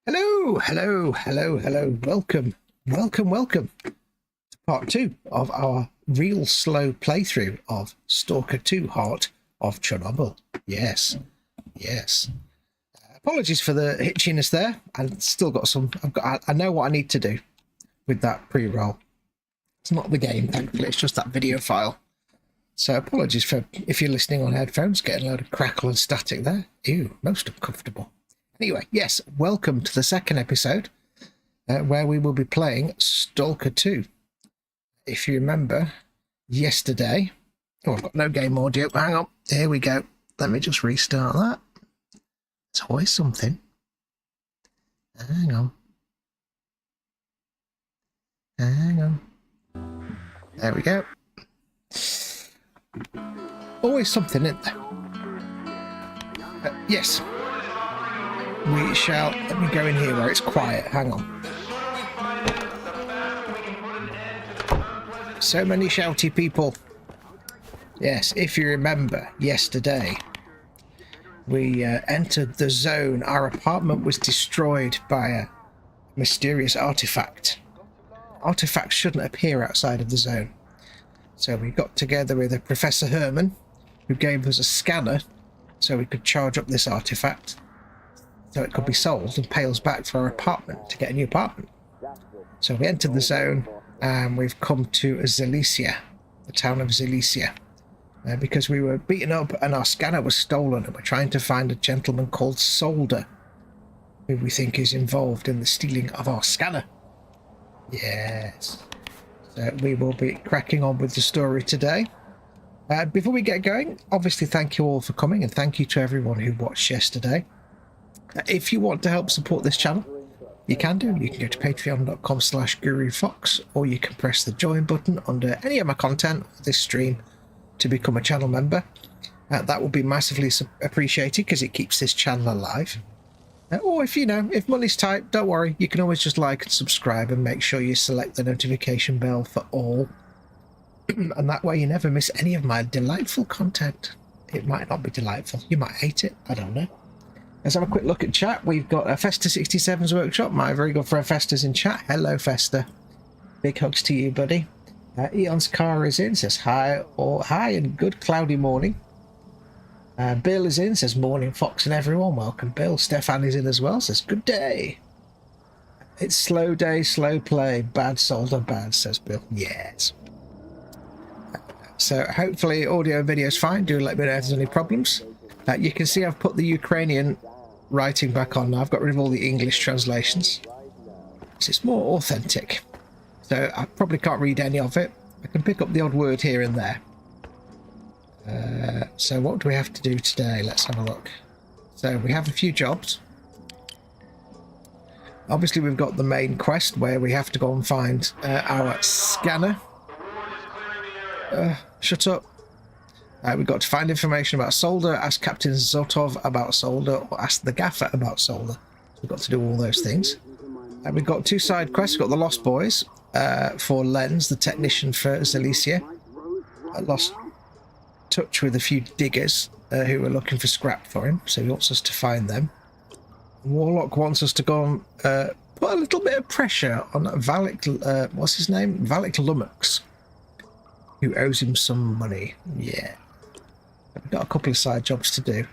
Hello, hello, hello, hello. Welcome, welcome, welcome to part 2 of our real slow playthrough of Stalker 2 Heart of Chernobyl. Yes, yes. Apologies for the hitchiness there. I've still got some. I know what I need to do with that pre-roll. It's not the game, thankfully. It's just that video file. So apologies for if you're listening on headphones, getting a load of crackle and static there. Ew, most uncomfortable. Anyway, yes, welcome to the second episode where we will be playing Stalker 2. If you remember, yesterday... Oh, I've got no game audio. Hang on. Here we go. Let me just restart that. It's always something. Hang on. Hang on. There we go. Always something, isn't there? Yes. We shall... Let me go in here where it's quiet. Hang on. So many shouty people. Yes, if you remember, yesterday we entered the zone. Our apartment was destroyed by a mysterious artifact. Artifacts shouldn't appear outside of the zone. So we got together with a Professor Herman, who gave us a scanner so we could charge up this artifact so it could be sold and pay us back for our apartment to get a new apartment. So we entered the zone and we've come to Zelicia, the town of Zelicia, because we were beaten up and our scanner was stolen, and we're trying to find a gentleman called Solder, who we think is involved in the stealing of our scanner. Yes. So we will be cracking on with the story today. Before we get going, obviously thank you all for coming, and thank you to everyone who watched yesterday. If you want to help support this channel, you can do. You can go to patreon.com/gurufoxx, or you can press the join button under any of my content or this stream to become a channel member. That will be massively appreciated because it keeps this channel alive. Or if money's tight, don't worry, you can always just like and subscribe and make sure you select the notification bell for all. And that way you never miss any of my delightful content. It might not be delightful, you might hate it, I don't know. Let's have a quick look at chat. We've got Festa67's workshop, my very good friend Festa's in chat. Hello Festa, big hugs to you, buddy. Eon's car is in, says hi, or hi and good cloudy morning. Bill is in, says morning Fox and everyone, welcome Bill. Stefan is in as well, says good day. It's slow day, slow play, bad Solder, bad, says Bill. Yes. So hopefully audio and video is fine. Do let me know if there's any problems. You can see I've put the Ukrainian writing back on now. I've got rid of all the English translations, so it's more authentic. So I probably can't read any of it. I can pick up the odd word here and there. So what do we have to do today? Let's have a look. So we have a few jobs. Obviously we've got the main quest where we have to go and find our scanner. Shut up. We've got to find information about Solder, ask Captain Zotov about Solder, or ask the Gaffer about Solder. So we've got to do all those things. We've got 2 side quests. We've got the Lost Boys for Lenz, the technician for Zelicia. I lost touch with a few diggers who were looking for scrap for him, so he wants us to find them. Warlock wants us to go and put a little bit of pressure on Valak, what's his name? Valak Lumux, who owes him some money. Yeah. We've got a couple of side jobs to do.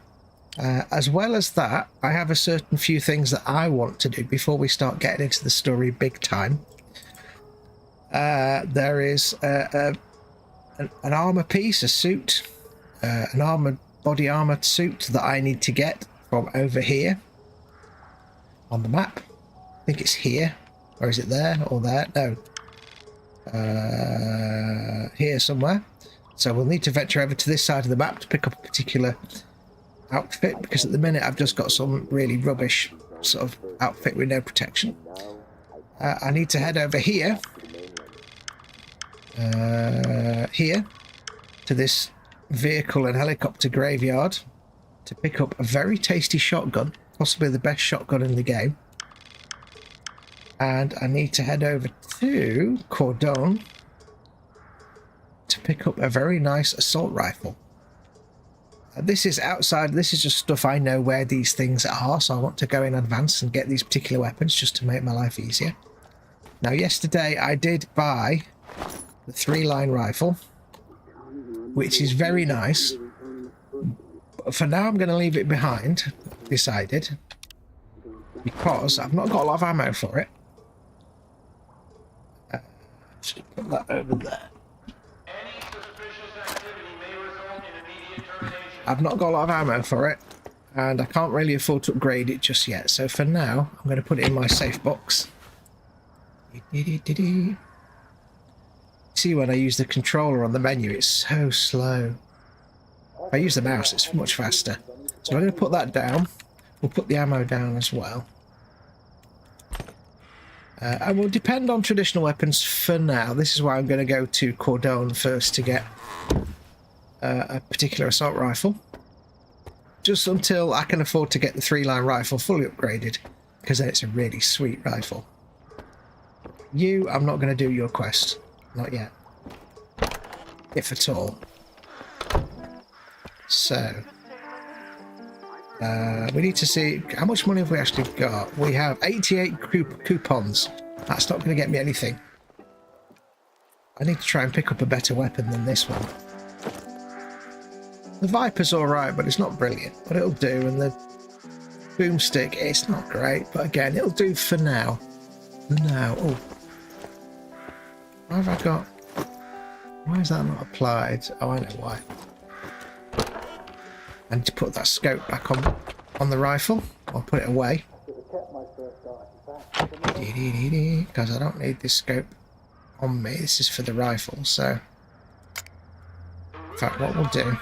As well as that, I have a certain few things that I want to do before we start getting into the story big time. There is an armor piece, a suit, an body armor suit that I need to get from over here on the map. I think it's here, or is it there or there? No. Here somewhere. So we'll need to venture over to this side of the map to pick up a particular outfit, because at the minute I've just got some really rubbish sort of outfit with no protection. I need to head over here to this vehicle and helicopter graveyard to pick up a very tasty shotgun, possibly the best shotgun in the game. And I need to head over to Cordon to pick up a very nice assault rifle. This is outside. This is just stuff I know where these things are, so I want to go in advance and get these particular weapons just to make my life easier. Now, yesterday I did buy the 3-line rifle, which is very nice. But for now, I'm going to leave it behind, decided, because I've not got a lot of ammo for it. Just put that over there. I've not got a lot of ammo for it, and I can't really afford to upgrade it just yet. So for now, I'm going to put it in my safe box. See, when I use the controller on the menu, it's so slow. If I use the mouse, it's much faster. So I'm going to put that down. We'll put the ammo down as well. I will depend on traditional weapons for now. This is why I'm going to go to Cordon first to get a particular assault rifle. Just until I can afford to get the 3-line rifle fully upgraded, because then it's a really sweet rifle. You, I'm not going to do your quest. Not yet. If at all. So, we need to see how much money have we actually got. We have 88 coupons. That's not going to get me anything. I need to try and pick up a better weapon than this one. The Viper's alright, but it's not brilliant. But it'll do. And the boomstick, it's not great. But again, it'll do for now. Now, oh. What have I got? Why is that not applied? Oh, I know why. I need to put that scope back on the rifle. I'll put it away. Because I don't need this scope on me. This is for the rifle, so... In fact, what we'll do...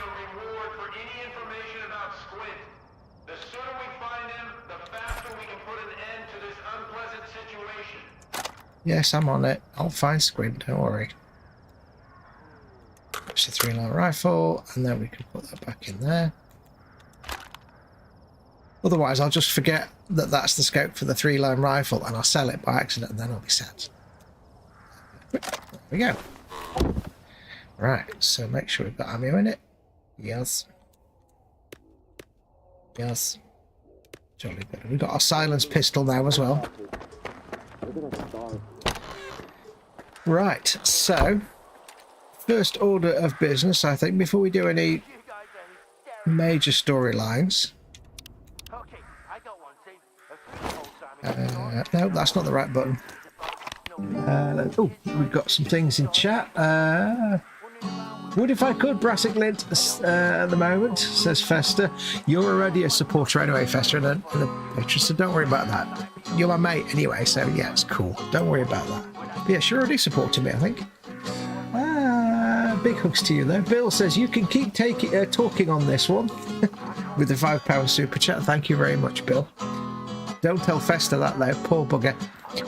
Yes, I'm on it. I'll find Squid, don't worry. It's a 3-line rifle, and then we can put that back in there. Otherwise, I'll just forget that that's the scope for the 3-line rifle, and I'll sell it by accident, and then I'll be sad. There we go. Right, so make sure we've got ammo in it. Yes. Yes. Jolly good. We've got our silence pistol now as well. Right, so first order of business, I think, before we do any major storylines. No, that's not the right button. Oh, we've got some things in chat. Would if I could, Brassic Lint at the moment, says Fester. You're already a supporter anyway, Fester, and a patron, so don't worry about that. You're my mate anyway, so yeah, it's cool. Don't worry about that. But yeah, you're already supporting me, I think. Big hugs to you, though. Bill says you can keep talking on this one with the £5 super chat. Thank you very much, Bill. Don't tell Fester that, though. Poor bugger.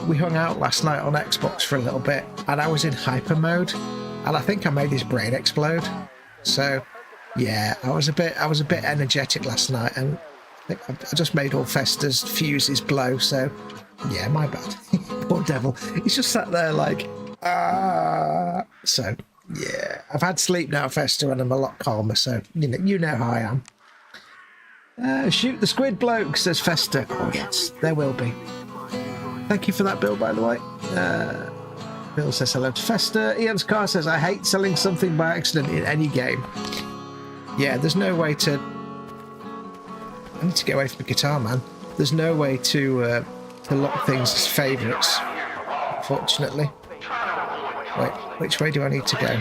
We hung out last night on Xbox for a little bit, and I was in hyper mode. And I think I made his brain explode. So, yeah, I was a bit energetic last night, and I think I just made all Fester's fuses blow. So, yeah, my bad. Poor devil. He's just sat there like, ah. So, yeah, I've had sleep now, Fester, and I'm a lot calmer. So, you know how I am. Shoot the squid bloke, says Fester. Oh yes, there will be. Thank you for that, Bill. By the way. Bill says hello to Fester. Ian's car says, I hate selling something by accident in any game. Yeah, there's no way to... I need to get away from the guitar, man. There's no way to lock things as favourites, unfortunately. Wait, which way do I need to go?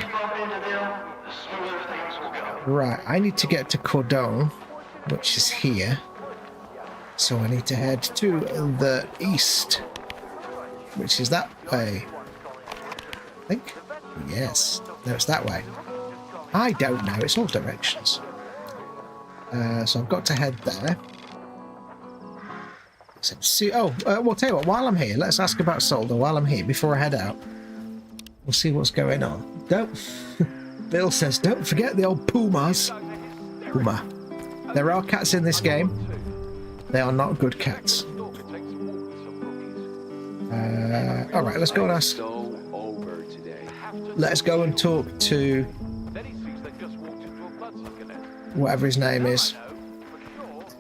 Right, I need to get to Cordon, which is here. So I need to head to the east, which is that way. I think. Yes. No, it's that way. I don't know. It's all directions. So I've got to head there. So, see. Oh, well, tell you what. While I'm here, let's ask about Solder. While I'm here, before I head out, we'll see what's going on. Don't. Bill says, don't forget the old pumas. Puma. There are cats in this game. They are not good cats. All right. Let's go and ask. Let's go and talk to whatever his name is,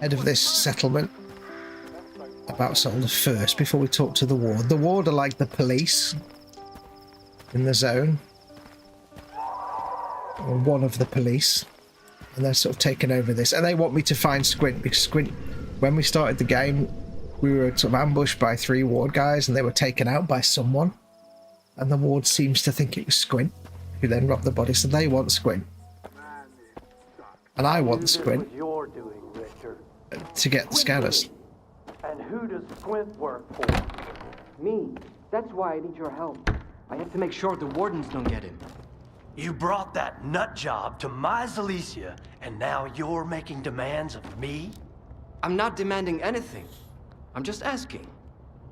head of this settlement, about Soldier first before we talk to the ward. The ward are like the police in the zone, or one of the police, and they're sort of taking over this, and they want me to find Squint, because Squint, when we started the game, we were sort of ambushed by 3 ward guys and they were taken out by someone, and the ward seems to think it was Squint, who then robbed the body, so they want Squint, and I want Squint to get the scanners. And who does Squint work for? Me. That's why I need your help. I have to make sure the wardens don't get him. You brought that nut job to my Zalicia, and now you're making demands of me? I'm not demanding anything. I'm just asking.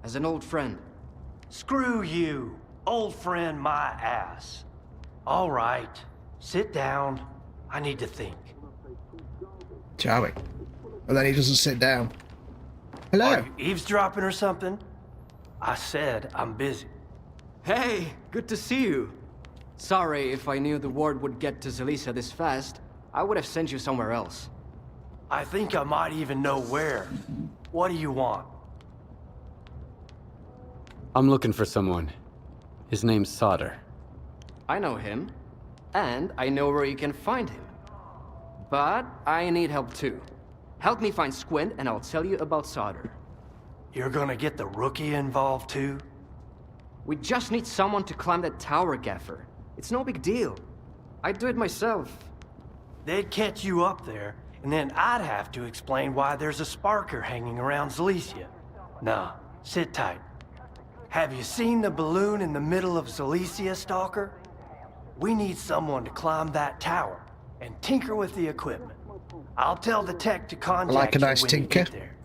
As an old friend. Screw you. Old friend my ass. All right. Sit down. I need to think. Charming. And then he doesn't sit down. Hello. Are you eavesdropping or something? I said I'm busy. Hey, good to see you. Sorry, if I knew the ward would get to Zalicia this fast, I would have sent you somewhere else. I think I might even know where. What do you want? I'm looking for someone. His name's S.T.A.L.K.E.R. I know him, and I know where you can find him. But I need help too. Help me find Squint, and I'll tell you about S.T.A.L.K.E.R. You're gonna get the rookie involved too? We just need someone to climb that tower, Gaffer. It's no big deal. I'd do it myself. They'd catch you up there, and then I'd have to explain why there's a sparker hanging around Zalicia. Nah, sit tight. Have you seen the balloon in the middle of Zalicia, Stalker? We need someone to climb that tower and tinker with the equipment. I'll tell the tech to contact like a you nice when tinker. you get there.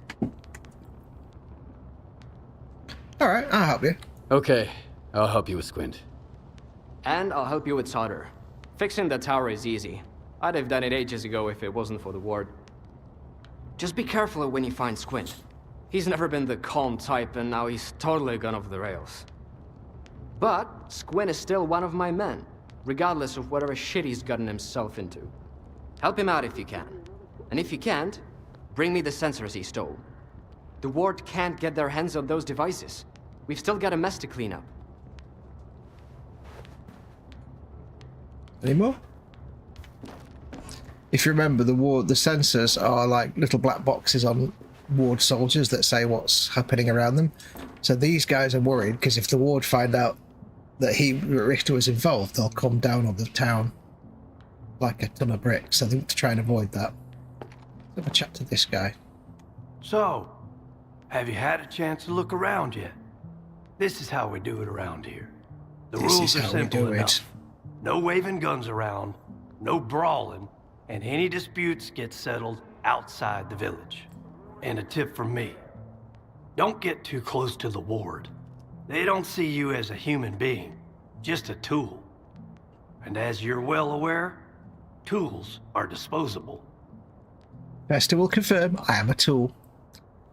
Alright, I'll help you. Okay, I'll help you with Squint. And I'll help you with S.T.A.L.K.E.R. Fixing the tower is easy. I'd have done it ages ago if it wasn't for the ward. Just be careful when you find Squint. He's never been the calm type, and now he's totally gone off the rails. But Squint is still one of my men, regardless of whatever shit he's gotten himself into. Help him out if you can. And if you can't, bring me the sensors he stole. The ward can't get their hands on those devices. We've still got a mess to clean up. Any more? If you remember, the sensors are like little black boxes on ward soldiers that say what's happening around them. So these guys are worried because if the ward find out that Richter was involved, they'll come down on the town like a ton of bricks. So they want to try and avoid that. Let's have a chat to this guy. So, have you had a chance to look around yet? This is how we do it around here. The rules are simple enough. No waving guns around, no brawling, and any disputes get settled outside the village. And a tip from me, don't get too close to the ward. They don't see you as a human being, just a tool. And as you're well aware, tools are disposable. Vesta will confirm I am a tool.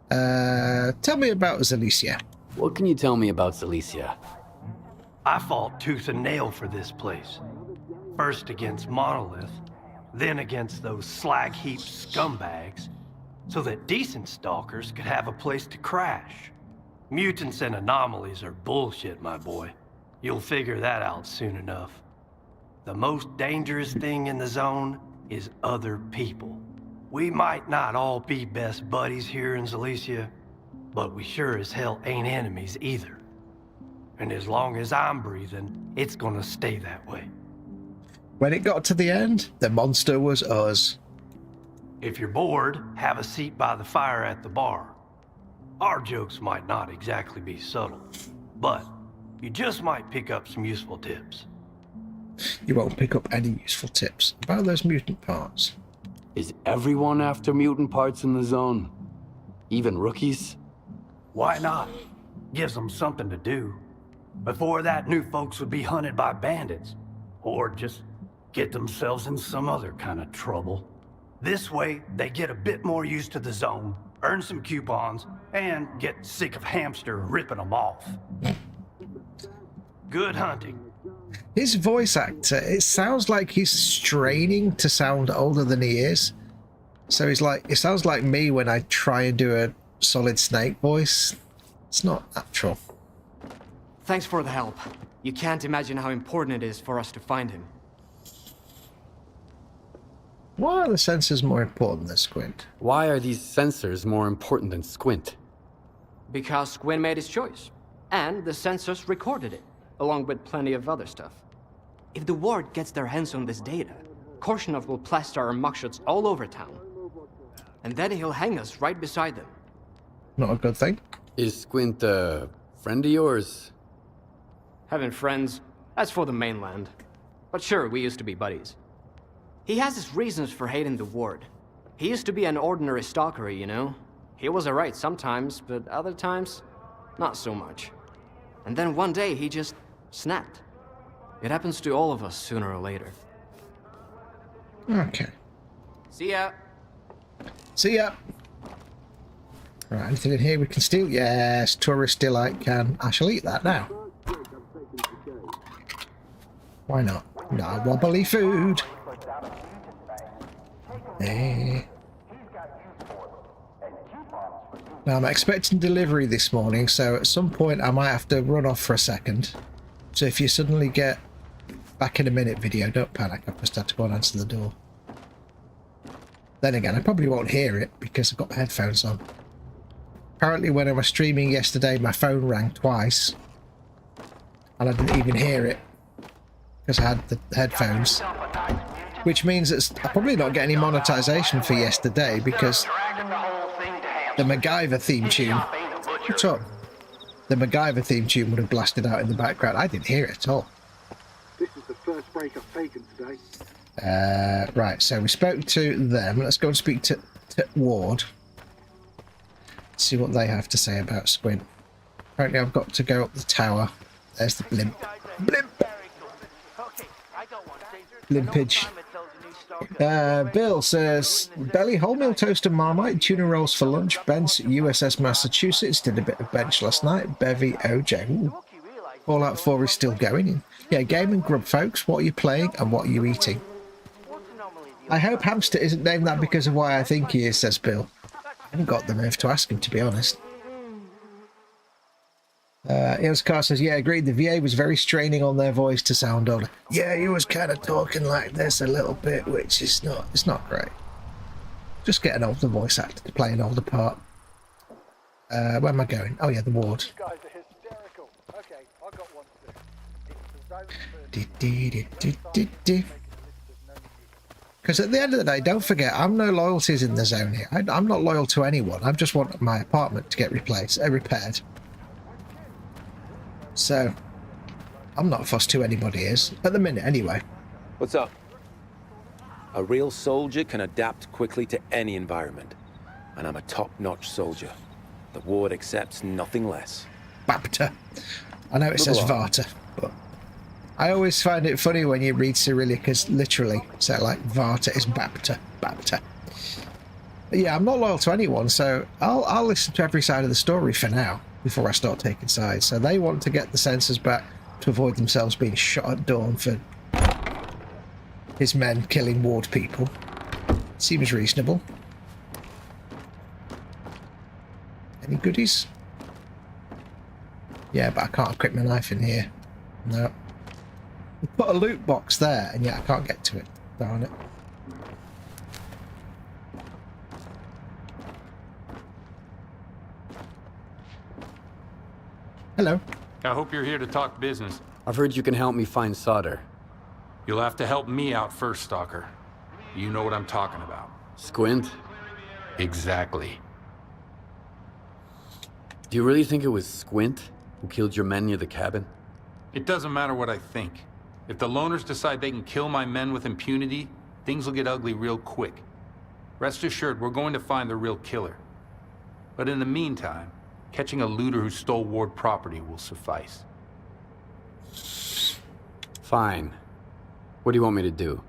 Tell me about Zalicia. What can you tell me about Zalicia? I fought tooth and nail for this place. First against Monolith, then against those slag heap scumbags, so that decent stalkers could have a place to crash. Mutants and anomalies are bullshit, my boy. You'll figure that out soon enough. The most dangerous thing in the zone is other people. We might not all be best buddies here in Zalicia, but we sure as hell ain't enemies either. And as long as I'm breathing, it's gonna stay that way. When it got to the end, the monster was us. If you're bored, have a seat by the fire at the bar. Our jokes might not exactly be subtle, but you just might pick up some useful tips. You won't pick up any useful tips about those mutant parts. Is everyone after mutant parts in the zone? Even rookies? Why not? Gives them something to do. Before that, new folks would be hunted by bandits, or just get themselves in some other kind of trouble. This way, they get a bit more used to the zone, earn some coupons, and get sick of Hamster ripping them off. Good hunting. His voice actor, it sounds like he's straining to sound older than he is. So he's like, it sounds like me when I try and do a Solid Snake voice. It's not natural. Thanks for the help. You can't imagine how important it is for us to find him. Why are the sensors more important than Squint? Why are these sensors more important than Squint? Because Squint made his choice. And the sensors recorded it, along with plenty of other stuff. If the Ward gets their hands on this data, Korshunov will plaster our mugshots all over town. And then he'll hang us right beside them. Not a good thing. Is Squint a friend of yours? Having friends, that's for the mainland. But sure, we used to be buddies. He has his reasons for hating the Ward. He used to be an ordinary stalker, you know? He was alright sometimes, but other times, not so much. And then one day, he just snapped. It happens to all of us sooner or later. Okay. See ya! See ya! Right, anything in here we can steal? Yes, tourist delight can. I shall eat that now. Why not? No wobbly food. Now I'm expecting delivery this morning, so at some point I might have to run off for a second. So if you suddenly get back in a minute video, don't panic. I've just had to go and answer the door. Then again, I probably won't hear it because I've got my headphones on. Apparently when I was streaming yesterday, my phone rang twice. And I didn't even hear it because I had the headphones. Which means that I probably not get any monetization for yesterday because the MacGyver theme tune. What's up? The MacGyver theme tune would have blasted out in the background. I didn't hear it at all. This is the first break I've taken today. Right, so we spoke to them. Let's go and speak to Ward. See what they have to say about Squint. Apparently I've got to go up the tower. There's the blimp. Blimp! Blimpage. Bill says, Belly, wholemeal toast and Marmite, tuna rolls for lunch. Ben's USS Massachusetts did a bit of bench last night. Bevy, OJ. Ooh. Fallout 4 is still going. Yeah, game and grub, folks. What are you playing and what are you eating? I hope Hamster isn't named that because of why I think he is, says Bill. I haven't got the nerve to ask him, to be honest. Car says, yeah, agreed. The VA was very straining on their voice to sound older. Yeah, he was kind of talking like this a little bit, which is not, it's not great. Just get an older voice actor to play an older part. Where am I going? Oh yeah, the Ward. You guys are hysterical. Okay, I got one to do. Because at the end of the day, don't forget, I'm no loyalties in the zone here. I'm not loyal to anyone. I just want my apartment to get repaired. So, I'm not fussed who anybody is. At the minute, anyway. What's up? A real soldier can adapt quickly to any environment. And I'm a top-notch soldier. The Ward accepts nothing less. Bapta. I know it says Varta, but I always find it funny when you read Cyrillicas literally. So like Varta is Bapta. Bapta. But yeah, I'm not loyal to anyone, so I'll listen to every side of the story for now before I start taking sides. So they want to get the sensors back to avoid themselves being shot at dawn for his men killing Ward people. Seems reasonable. Any goodies? Yeah, but I can't equip my knife in here. No. We put a loot box there, and yet I can't get to it. Darn it. Hello. I hope you're here to talk business. I've heard you can help me find solder. You'll have to help me out first, Stalker. You know what I'm talking about. Squint? Exactly. Do you really think it was Squint who killed your men near the cabin? It doesn't matter what I think. If the loners decide they can kill my men with impunity, things will get ugly real quick. Rest assured, we're going to find the real killer. But in the meantime, catching a looter who stole Ward property will suffice. Fine. What do you want me to do?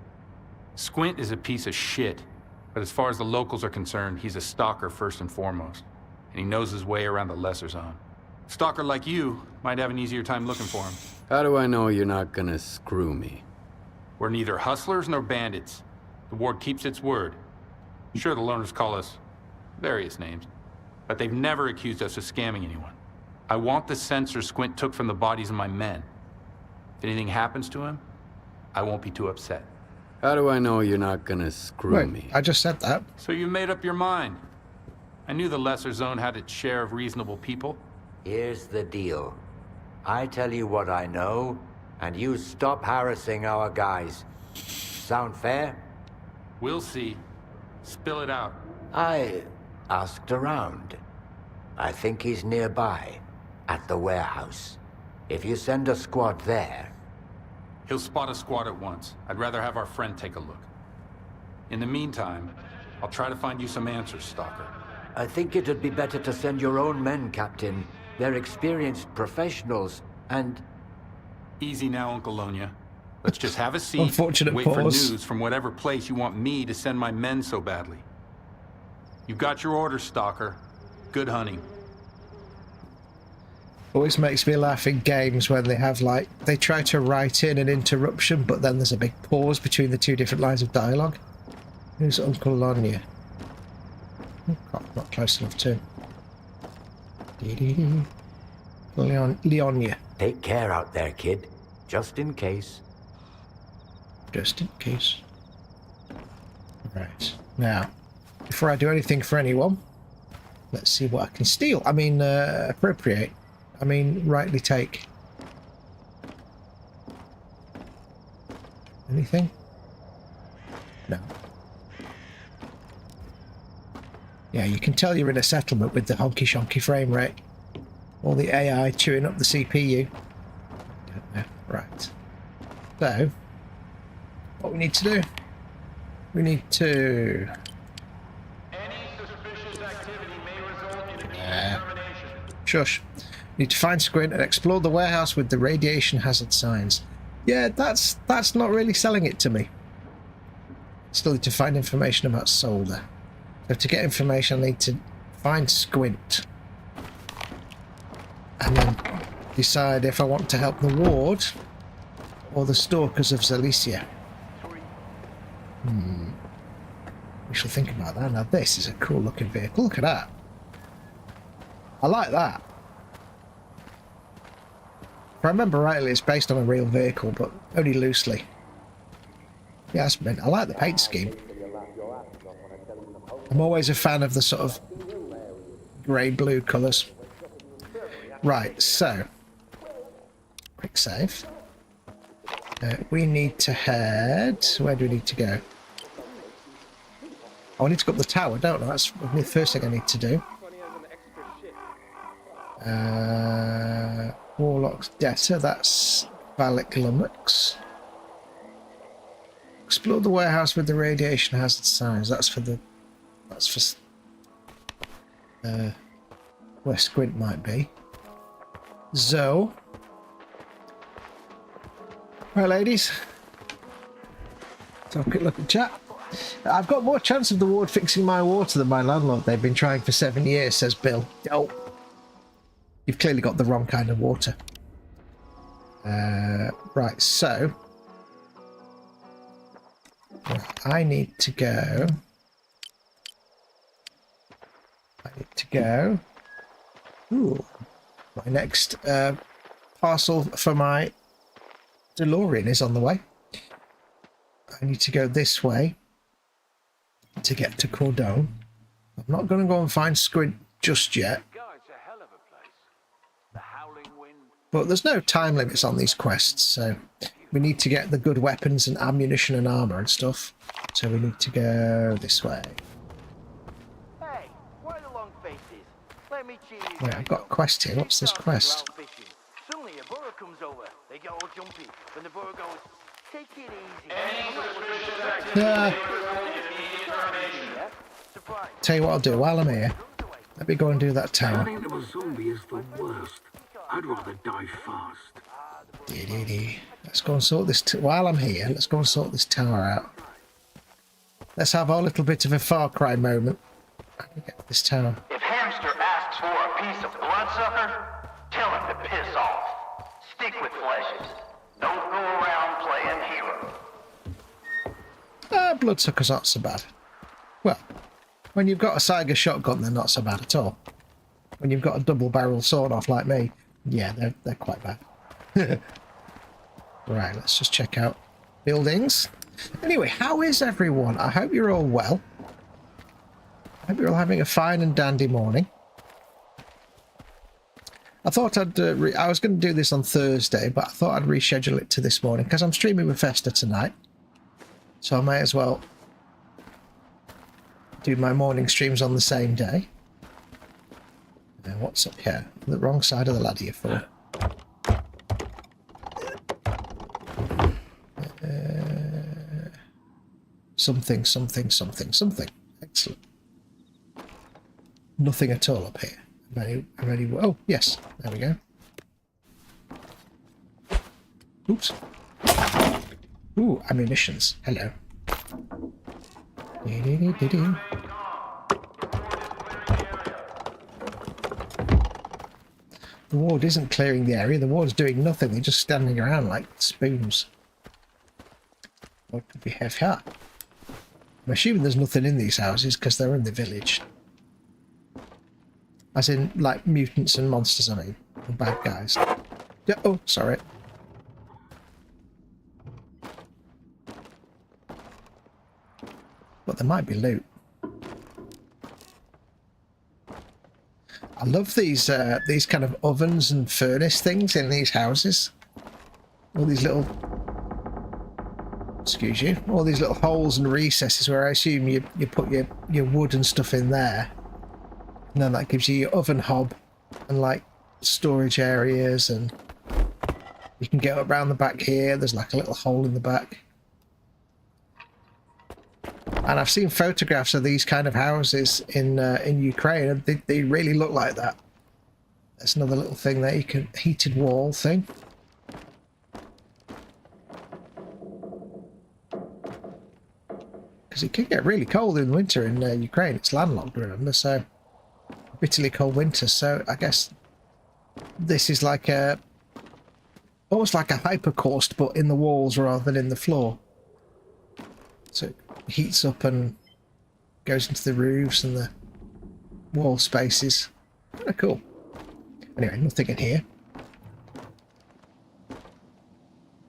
Squint is a piece of shit, but as far as the locals are concerned, he's a stalker first and foremost, and he knows his way around the lesser zone. Stalker like you might have an easier time looking for him. How do I know you're not gonna screw me? We're neither hustlers nor bandits. The ward keeps its word. Sure, the loners call us various names, but they've never accused us of scamming anyone. I want the sensor Squint took from the bodies of my men. If anything happens to him, I won't be too upset. How do I know you're not gonna screw me? I just said that. So you made up your mind. I knew the lesser zone had its share of reasonable people. Here's the deal. I tell you what I know, and you stop harassing our guys. Sound fair? We'll see. Spill it out. I asked around. I think he's nearby, at the warehouse. If you send a squad there... He'll spot a squad at once. I'd rather have our friend take a look. In the meantime, I'll try to find you some answers, Stalker. I think it'd be better to send your own men, Captain. They're experienced professionals, and... Easy now, Uncle Lonya. Let's just have a seat, Unfortunate wait pause. for news from whatever place you want me to send my men so badly. You've got your orders, Stalker. Good hunting. Always makes me laugh in games when they have, like, they try to write in an interruption, but then there's a big pause between the two different lines of dialogue. Who's Uncle Lonya? Oh, not close enough to him. Leonia. take care out there, kid. Just in case. Just in case. Right. Now, before I do anything for anyone, let's see what I can steal. I mean, appropriate. I mean, rightly take. Anything? No. Yeah, you can tell you're in a settlement with the honky-shonky frame rate. All the AI chewing up the CPU. Don't know. Right. So, what we need to do? We need to... Shush. We need to find Squint and explore the warehouse with the radiation hazard signs. Yeah, that's not really selling it to me. Still need to find information about Solder. So to get information, I need to find Squint. And then decide if I want to help the ward or the stalkers of Zalicia. We shall think about that. Now this is a cool looking vehicle. Look at that. I like that. If I remember rightly, it's based on a real vehicle, but only loosely. Yeah, that's mint. I like the paint scheme. I'm always a fan of the sort of grey-blue colours. Right, so... quick save. We need to head... Where do we need to go? Oh, I need to go up the tower, don't I? That's the first thing I need to do. Warlock's Debtor, that's Valak Lummox. Explore the warehouse with the radiation hazard signs. That's for the... that's for... where Squint might be. Zoe. Right, ladies. So, quick look at chat. I've got more chance of the ward fixing my water than my landlord. They've been trying for 7 years, says Bill. Oh. You've clearly got the wrong kind of water. Right, so... I need to go... Ooh. My next parcel for my DeLorean is on the way. I need to go this way to get to Cordon. I'm not going to go and find Squint just yet. But there's no time limits on these quests, so we need to get the good weapons and ammunition and armor and stuff. So we need to go this way. Hey, where the long faces? Let me cheer you. Wait, I've got a quest here. What's this quest? Suddenly a burro comes over. They get all jumpy. When the burro goes, take it easy. Tell you what I'll do while I'm here. Let me go and do that tower. Turning into a zombie is the worst. I'd rather die fast. Let's go and sort this... while I'm here, let's go and sort this tower out. Let's have our little bit of a Far Cry moment. Get this tower. If Hamster asks for a piece of bloodsucker, tell him to piss off. Stick with fleshes. Don't go around playing hero. Bloodsuckers aren't so bad. Well, when you've got a Saiga shotgun, they're not so bad at all. When you've got a double-barrel sword-off like me, yeah, they're quite bad. Right, let's just check out buildings. Anyway, how is everyone? I hope you're all well. I hope you're all having a fine and dandy morning. I thought I was going to do this on Thursday, but I thought I'd reschedule it to this morning because I'm streaming with Festa tonight. So I may as well do my morning streams on the same day. Now, what's up here? The wrong side of the ladder, you fool. Something. Excellent. Nothing at all up here. I'm ready. Oh, yes. There we go. Oops. Ooh, ammunitions. Hello. The ward isn't clearing the area. The ward's doing nothing. They're just standing around like spoons. What could we have here? I'm assuming there's nothing in these houses because they're in the village. As in, like, mutants and monsters, I mean. The bad guys. Yeah, oh, sorry. But there might be loot. I love these kind of ovens and furnace things in these houses. All these little... Excuse you. All these little holes and recesses where I assume you put your wood and stuff in there. And then that gives you your oven hob and like storage areas, and you can get around the back here. There's like a little hole in the back. And I've seen photographs of these kind of houses in Ukraine, and they really look like that. That's another little thing there. You can heated wall thing. Because it can get really cold in winter in Ukraine. It's landlocked, remember, so bitterly cold winter. So I guess this is like almost like a hypercaust, but in the walls rather than in the floor. So it heats up and goes into the roofs and the wall spaces. Kind of cool. Anyway, nothing in here.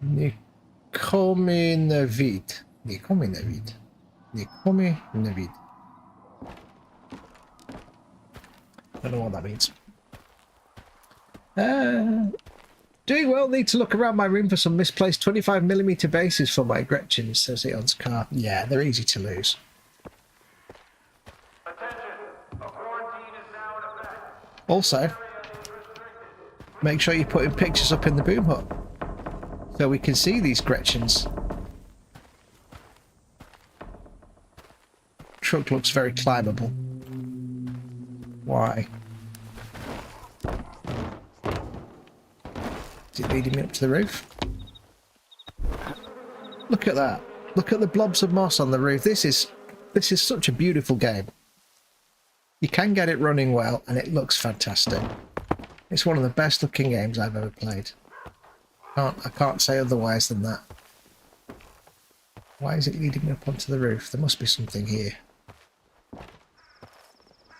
Nikomi Navid. I don't know what that means. Doing well. Need to look around my room for some misplaced 25mm bases for my Gretchen, says it on S.T.A.L.K.E.R. Yeah, they're easy to lose. Also, make sure you're putting pictures up in the boom hut so we can see these Gretchens. Truck looks very climbable. Why? Is it leading me up to the roof? Look at that. Look at the blobs of moss on the roof. This is such a beautiful game. You can get it running well, and it looks fantastic. It's one of the best looking games I've ever played. I can't say otherwise than that. Why is it leading me up onto the roof? There must be something here.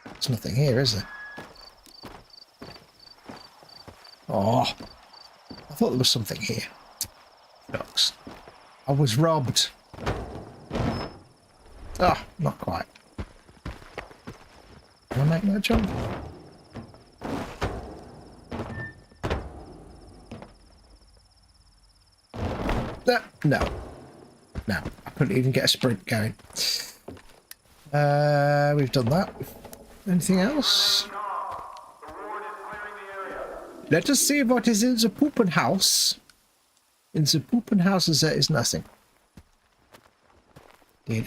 There's nothing here, is there? Oh, I thought there was something here. Shucks. I was robbed. Ah, oh, not quite. Can I make that jump? No. No, I couldn't even get a sprint going. We've done that. Anything else? Let us see what is in the Puppenhaus. In the Puppenhaus there is nothing.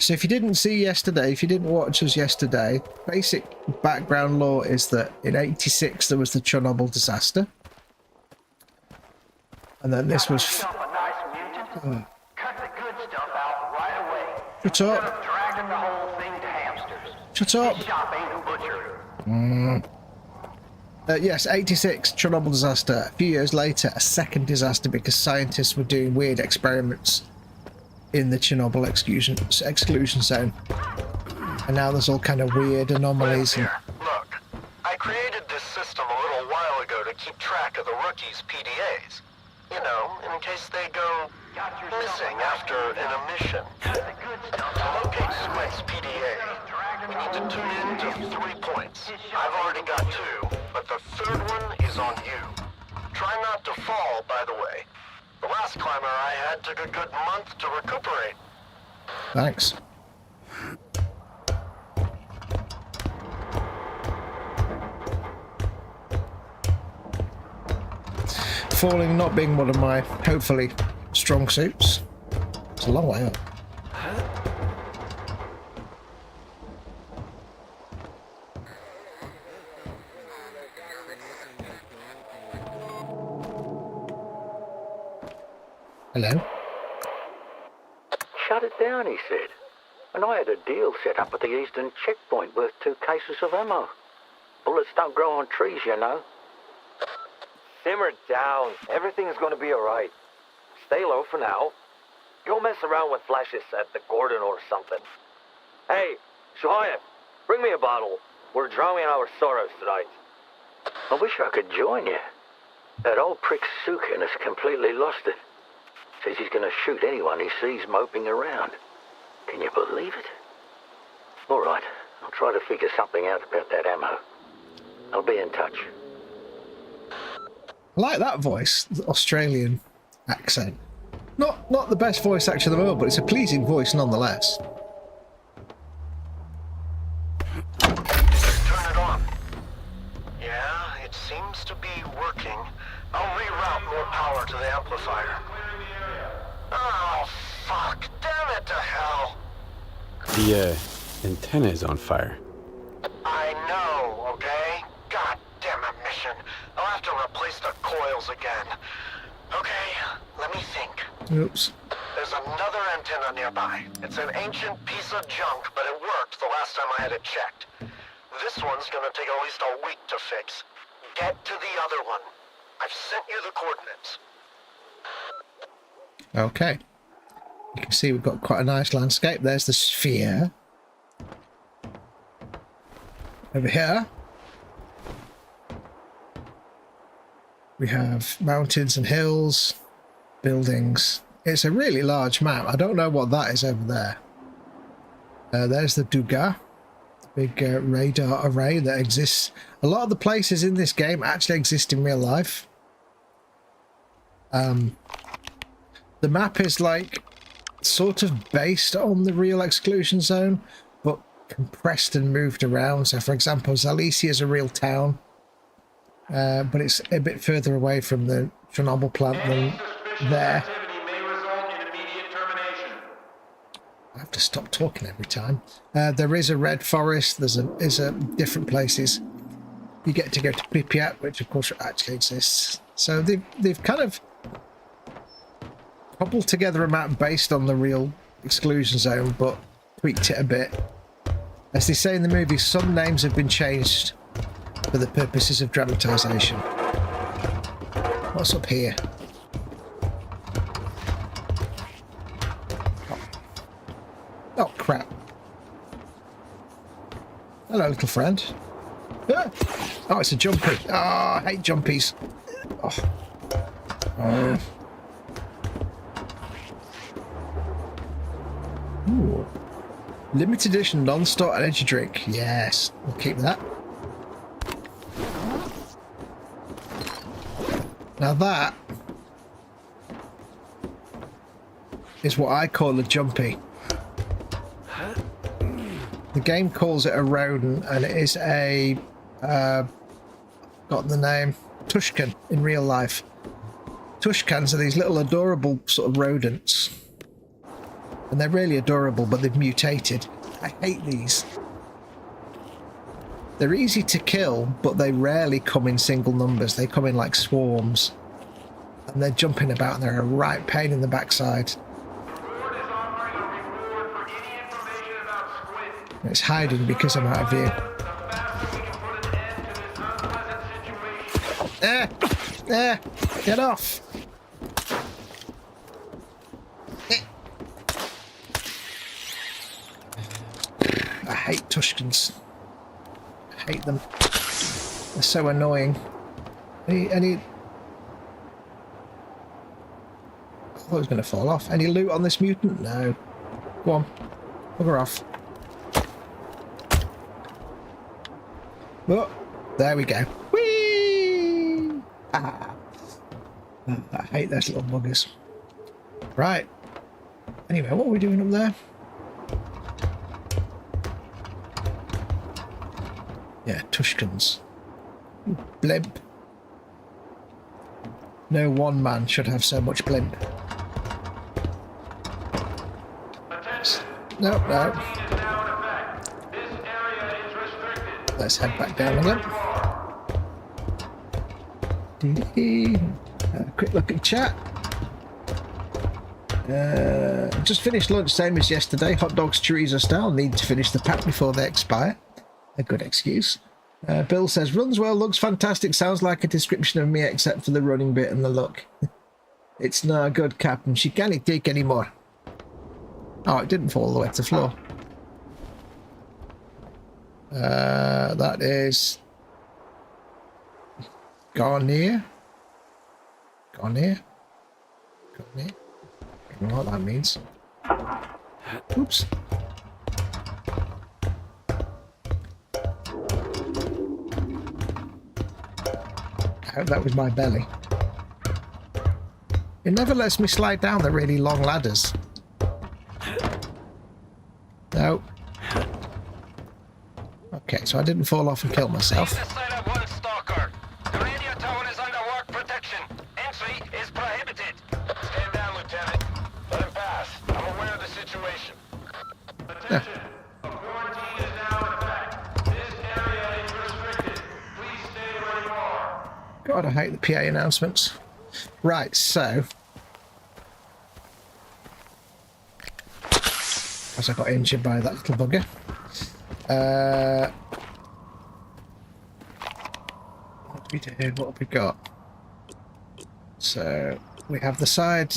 So if you didn't see yesterday, if you didn't watch us yesterday, basic background lore is that in '86 there was the Chornobyl disaster. And then this was... Cut the good stuff out right away. Shut up. Dragging the whole thing to hamsters. Shut up. This shop ain't a butcher. Yes, 86, Chernobyl disaster. A few years later, a second disaster because scientists were doing weird experiments in the Chornobyl exclusion zone. And now there's all kind of weird anomalies. Here, look. I created this system a little while ago to keep track of the rookies' PDAs. You know, in case they go missing after an emission. To locate Squid's PDA, we need to tune in to 3 points. I've already got 2, but the third one is on you. Try not to fall, by the way. The last climber I had took a good month to recuperate. Thanks. Falling not being one of my, hopefully, strong suits. It's a long way up. Hello? Shut it down, he said. And I had a deal set up at the eastern checkpoint worth 2 cases of ammo. Bullets don't grow on trees, you know. Simmer down. Everything's gonna be alright. Stay low for now. Go mess around with flashes at the Gordon or something. Hey, Shohayev, bring me a bottle. We're drowning our sorrows tonight. I wish I could join you. That old prick Sukin has completely lost it. Says he's gonna shoot anyone he sees moping around. Can you believe it? All right, I'll try to figure something out about that ammo. I'll be in touch. I like that voice, the Australian accent. Not the best voice actor in the world, but it's a pleasing voice nonetheless. Turn it on. Yeah, it seems to be working. I'll reroute more power to the amplifier. Oh, fuck. Damn it to hell. The antenna is on fire. I know, okay? God damn it, mission. I'll have to replace the coils again. Okay, let me think. Oops. There's another antenna nearby. It's an ancient piece of junk, but it worked the last time I had it checked. This one's gonna take at least a week to fix. Get to the other one. I've sent you the coordinates. Okay. You can see we've got quite a nice landscape. There's the sphere. Over here we have mountains and hills, buildings. It's a really large map. I don't know what that is over there. There's the Duga, the big radar array that exists. A lot of the places in this game actually exist in real life. The map is like sort of based on the real exclusion zone, but compressed and moved around. So for example, Zalicia is a real town, but it's a bit further away from the Chernobyl plant than there. I have to stop talking every time. There is a red forest. There's a different places. You get to go to Pripyat, which of course actually exists. So they've kind of cobbled together a map based on the real exclusion zone, but tweaked it a bit. As they say in the movie, some names have been changed for the purposes of dramatization. What's up here? Oh crap. Hello, little friend. Ah! Oh, it's a jumpy. Oh, I hate jumpies. Oh. Ooh. Limited edition non-stop energy drink. Yes, we'll keep that. Now that is what I call a jumpy. The game calls it a rodent, and it is a got the name Tushkan in real life. Tushkans are these little adorable sort of rodents, and they're really adorable, but they've mutated. I hate these. They're easy to kill, but they rarely come in single numbers. They come in like swarms, and they're jumping about, and they're a right pain in the backside. It's hiding because I'm out of view. Get off! I hate Tushkins. I hate them. They're so annoying. Any... I thought it was going to fall off. Any loot on this mutant? No. Go on. Bugger off. Oh, there we go. Whee! Ah. I hate those little buggers. Right. Anyway, what are we doing up there? Yeah, Tushkins. Blimp. No one man should have so much blimp. No, no. Let's head back down again. Quick look at chat. Just finished lunch, same as yesterday. Hot dogs, chorizo style. Need to finish the pack before they expire. A good excuse. Bill says, runs well, looks fantastic, sounds like a description of me except for the running bit and the look. It's no good, Captain. She can't take anymore. Oh, it didn't fall all the way to the floor. That is... Garnier? Garnier? Garnier? I don't know what that means. Oops. I hope that was my belly. It never lets me slide down the really long ladders. No. Okay, so I didn't fall off and kill myself. This side of one, Stalker. The radio tower is under work protection. Entry is prohibited. Stand down, Lieutenant. Let him pass. I'm aware of the situation. Attention. A quarantine is now in effect. This area is restricted. Please stay where you are. God, I hate the PA announcements. Right, so... as I got injured by that little bugger. What do we do? What have we got? So, we have the side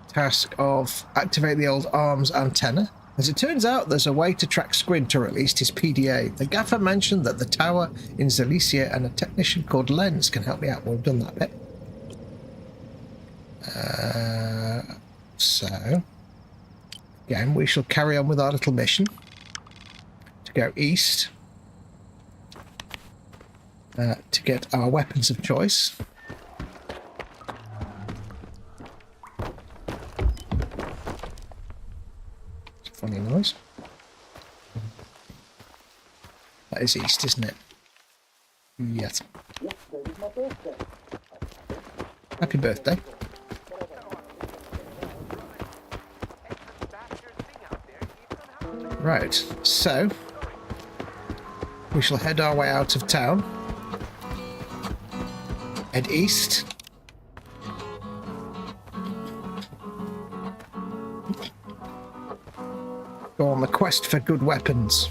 task of activate the old arms antenna. As it turns out, there's a way to track Squint, or at least his PDA. The gaffer mentioned that the tower in Zalicia and a technician called Lens can help me out. Well, we've done that bit. So, again, we shall carry on with our little mission to go east to get our weapons of choice. Funny noise. That is east, isn't it? Yes. Happy birthday. Right, so we shall head our way out of town. Head east. Go on the quest for good weapons.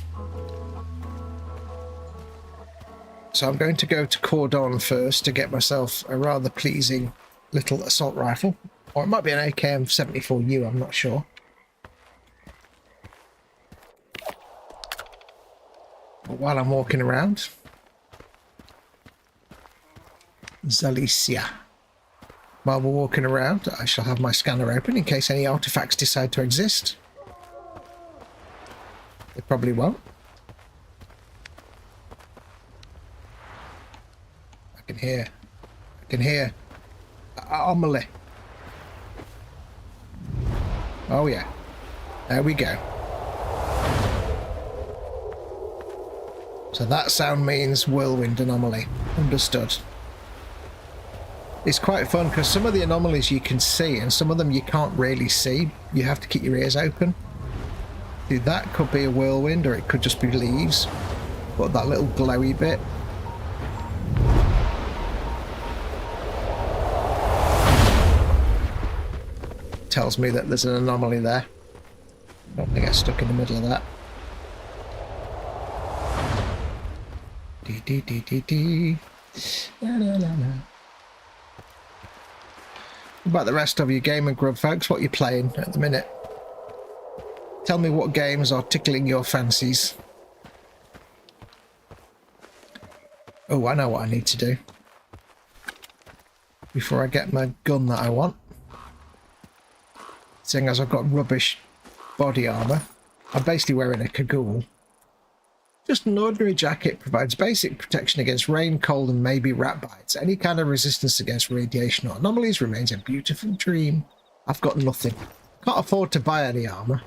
So I'm going to go to Cordon first to get myself a rather pleasing little assault rifle. Or it might be an AKM-74U, I'm not sure. But while I'm walking around... Zalicia. While we're walking around, I shall have my scanner open in case any artifacts decide to exist. They probably won't. I can hear anomaly. Oh yeah, there we go. So that sound means whirlwind anomaly. Understood. It's quite fun because some of the anomalies you can see and some of them you can't really see. You have to keep your ears open. See, that could be a whirlwind or it could just be leaves. But that little glowy bit. Tells me that there's an anomaly there. Don't want to get stuck in the middle of that. No. What about the rest of you gamer grub folks? What are you playing at the minute? Tell me what games are tickling your fancies. Oh, I know what I need to do before I get my gun that I want. Seeing as I've got rubbish body armour, I'm basically wearing a cagoule. Just an ordinary jacket provides basic protection against rain, cold and maybe rat bites. Any kind of resistance against radiation or anomalies remains a beautiful dream. I've got nothing. Can't afford to buy any armour.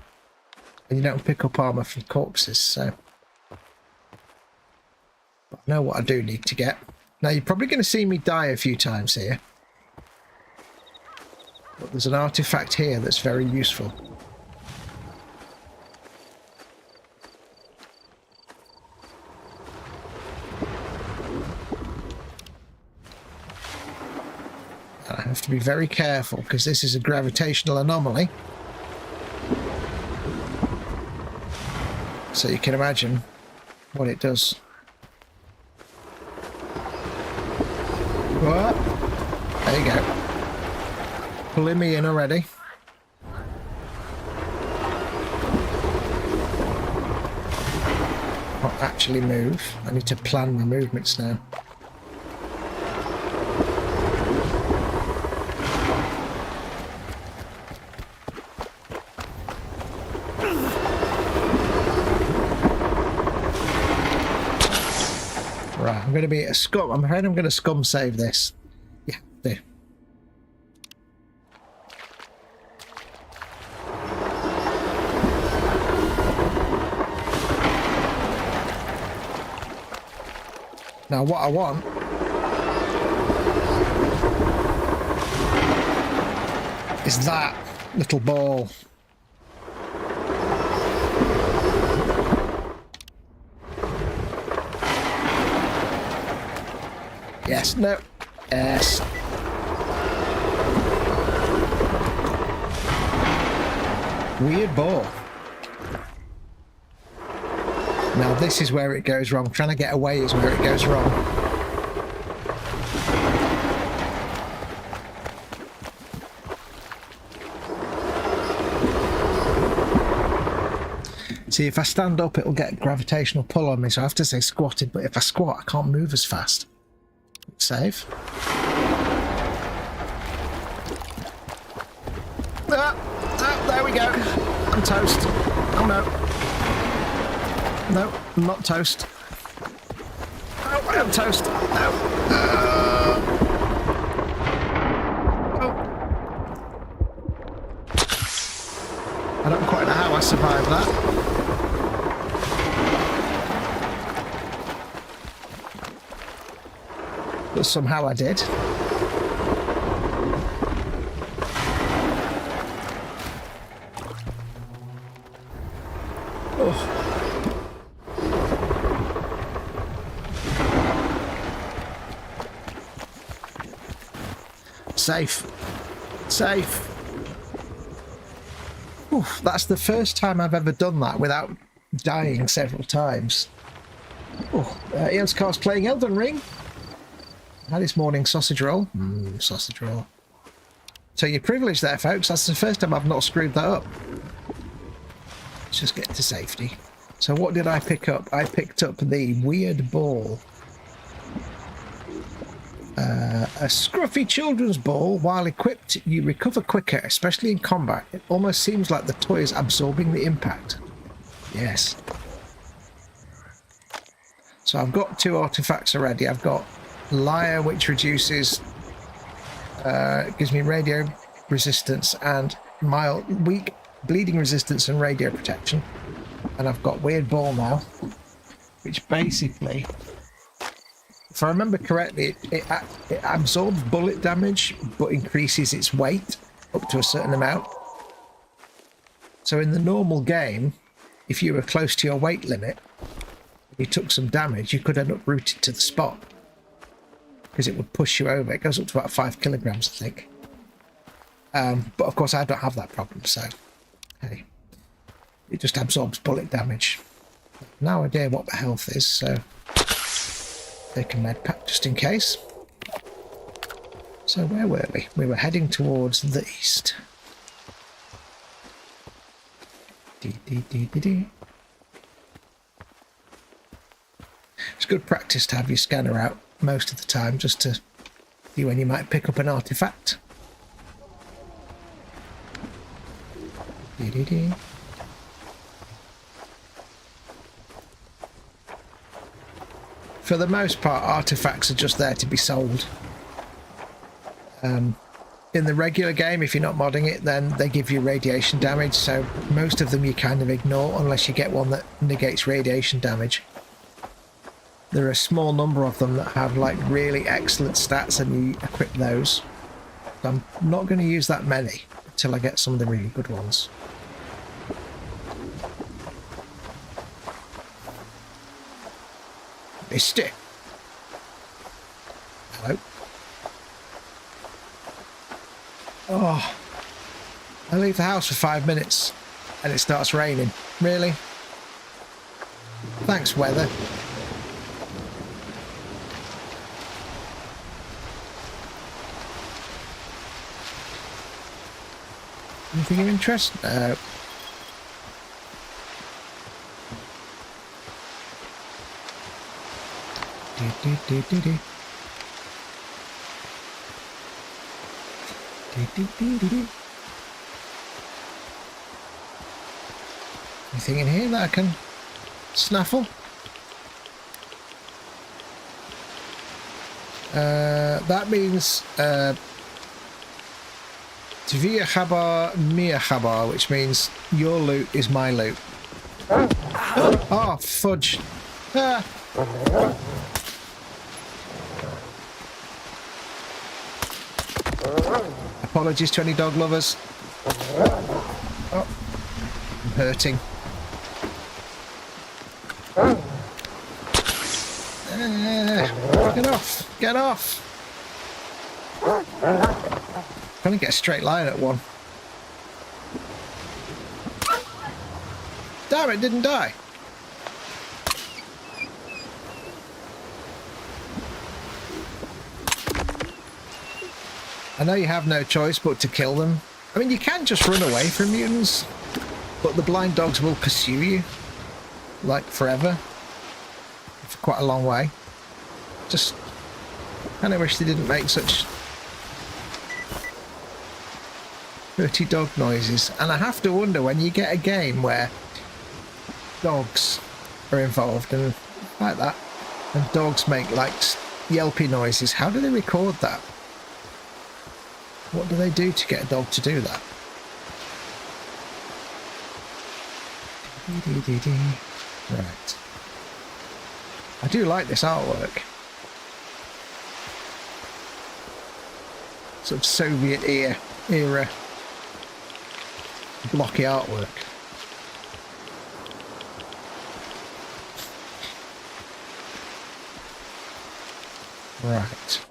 And you don't pick up armour from corpses, so... But I know what I do need to get. Now you're probably going to see me die a few times here. But there's an artifact here that's very useful. I have to be very careful because this is a gravitational anomaly. So you can imagine what it does. What? There you go. Pulling me in already. Not actually move. I need to plan my movements now. Right, I'm going to be a scum. I'm afraid I'm going to scum save this. Yeah, there. Now what I want is that little ball. Yes, no, yes. Weird ball. Now this is where it goes wrong. Trying to get away is where it goes wrong. See, if I stand up, it'll get gravitational pull on me, so I have to stay squatted, but if I squat, I can't move as fast. Save. There we go. I'm toast. Oh no. No, I'm not toast. Oh, I am toast. No. I don't quite know how I survived that. But somehow I did. Oh. Safe. Safe. Oof, that's the first time I've ever done that without dying several times. Oh, S.T.A.L.K.E.R's playing Elden Ring. Had this morning sausage roll. Sausage roll. So you're privileged there, folks. That's the first time I've not screwed that up. Let's just get to safety. So what did I pick up? I picked up the weird ball. A scruffy children's ball. While equipped, you recover quicker, especially in combat. It almost seems like the toy is absorbing the impact. Yes. So I've got 2 artifacts already. I've got Lyre, which reduces, gives me radio resistance and mild, weak bleeding resistance and radio protection. And I've got Weird Ball now, which basically, if I remember correctly, it absorbs bullet damage but increases its weight up to a certain amount. So in the normal game, if you were close to your weight limit, you took some damage, you could end up rooted to the spot. Because it would push you over. It goes up to about 5 kilograms, I think. But of course I don't have that problem, so hey. It just absorbs bullet damage. No idea what the health is, so... Take a med pack just in case. So where were we? We were heading towards the east. It's good practice to have your scanner out most of the time, just to see when you might pick up an artifact. For the most part, artifacts are just there to be sold. In the regular game, if you're not modding it, then they give you radiation damage, so most of them you kind of ignore unless you get one that negates radiation damage. There are a small number of them that have like really excellent stats and you equip those. I'm not going to use that many until I get some of the really good ones. Misty. Hello. Oh, I leave the house for 5 minutes and it starts raining. Really? Thanks, weather. Anything of interest? No. Anything in here that I can snaffle? That means Tvia Chabar Mia Chabar, which means your loot is my loot. Oh, fudge. Ah. Apologies to any dog lovers. Oh, I'm hurting. Get off! Get off! Can't get a straight line at one. Damn it, didn't die. I know you have no choice but to kill them. I mean, you can just run away from mutants, but the blind dogs will pursue you, like forever, for quite a long way. Just kind of wish they didn't make such dirty dog noises. And I have to wonder, when you get a game where dogs are involved and like that, and dogs make like yelpy noises, how do they record that? What do they do to get a dog to do that? Right. I do like this artwork. Sort of Soviet era blocky artwork. Right.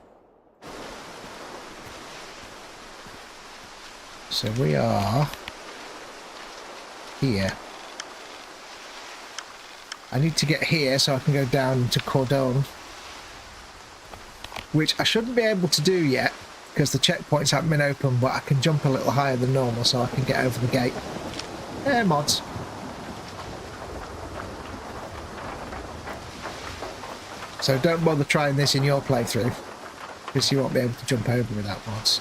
So we are here. I need to get here so I can go down to Cordon, which I shouldn't be able to do yet because the checkpoints haven't been open, but I can jump a little higher than normal so I can get over the gate. Mods. So don't bother trying this in your playthrough because you won't be able to jump over without mods.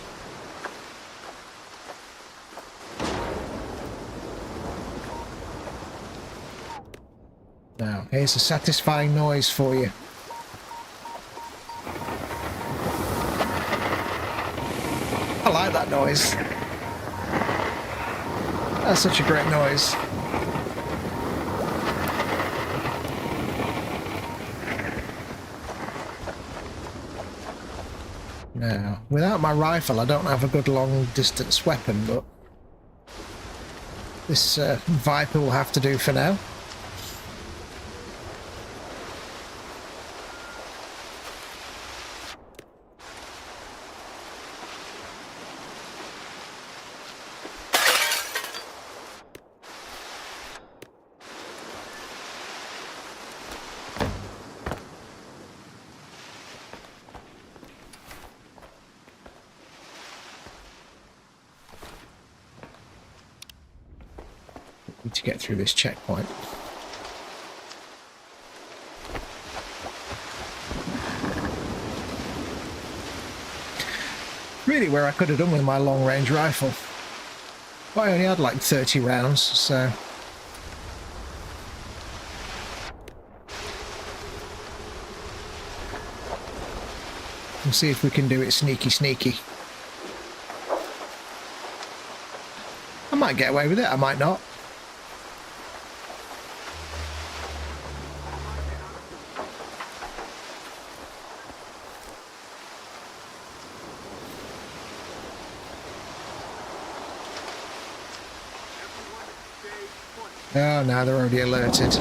Now, here's a satisfying noise for you. I like that noise. That's such a great noise. Now, without my rifle, I don't have a good long-distance weapon, but this Viper will have to do for now. Need to get through this checkpoint. Really where I could have done with my long-range rifle. But I only had like 30 rounds, so... We'll see if we can do it sneaky sneaky. I might get away with it, I might not. Oh no, they're already alerted.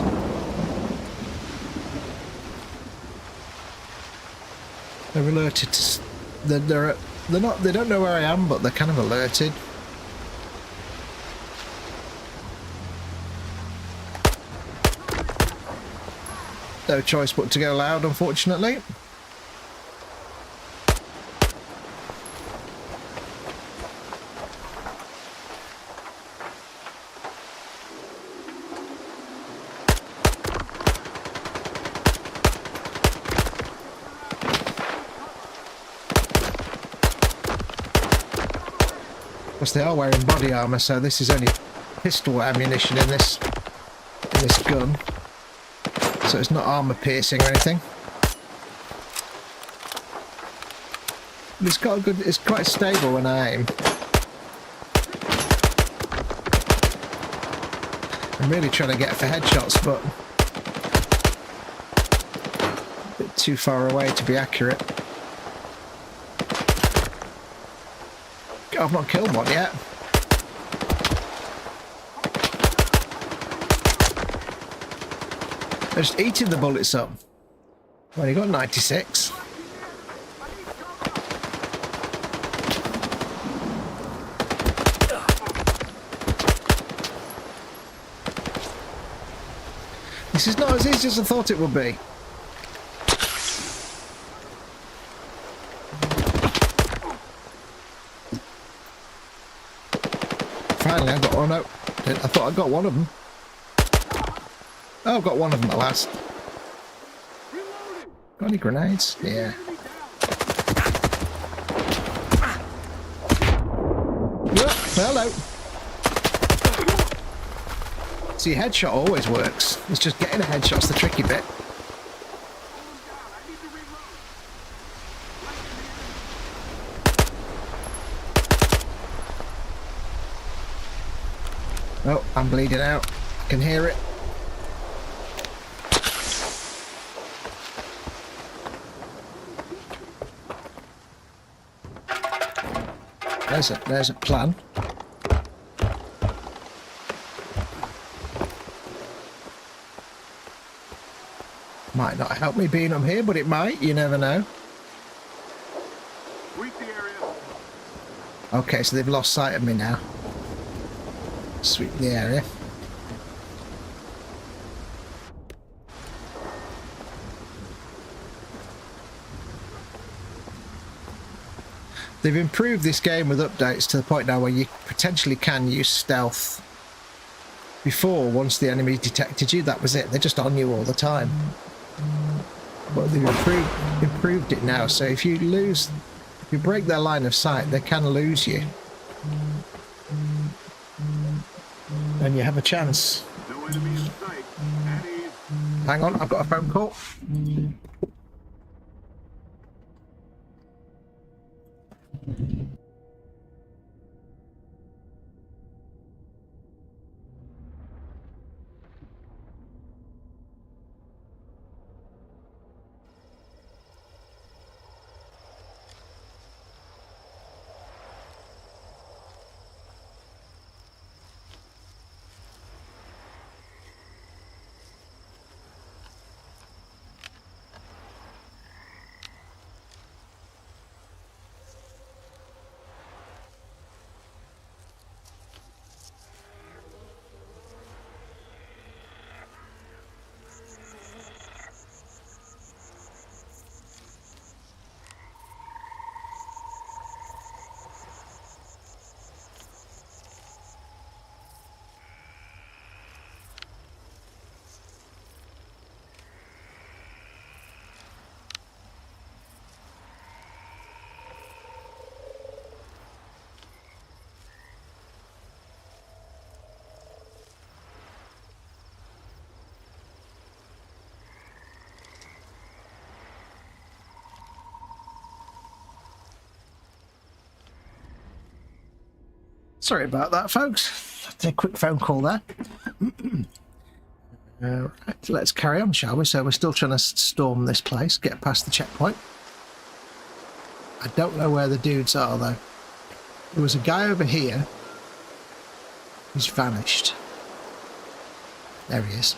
They're alerted to... They're not... They don't know where I am, but they're kind of alerted. No choice but to go loud, unfortunately. Because they are wearing body armor, so this is only pistol ammunition in this gun. So it's not armor piercing or anything. It's got a good. It's quite stable when I aim. I'm really trying to get for headshots, but a bit too far away to be accurate. I've not killed one yet. I'm just eating the bullets up. I've only got 96. This is not as easy as I thought it would be. Finally, I got one out. I thought I got one of them. Oh, I've got one of them at last. Got any grenades? Yeah. Yep, hello. See, headshot always works. It's just getting a headshot's the tricky bit. Oh, I'm bleeding out. I can hear it. There's a plan. Might not help me being up here, but it might. You never know. Okay, so they've lost sight of me now. Sweep the area. They've improved this game with updates to the point now where you potentially can use stealth. Before, once the enemy detected you, that was it. They're just on you all the time. But they've improved it now, so if you break their line of sight, they can lose you. And you have a chance. Hang on, I've got a phone call. Sorry about that, folks. I'll take a quick phone call there. Right, let's carry on, shall we? So we're still trying to storm this place, get past the checkpoint. I don't know where the dudes are, though. There was a guy over here. He's vanished. There he is.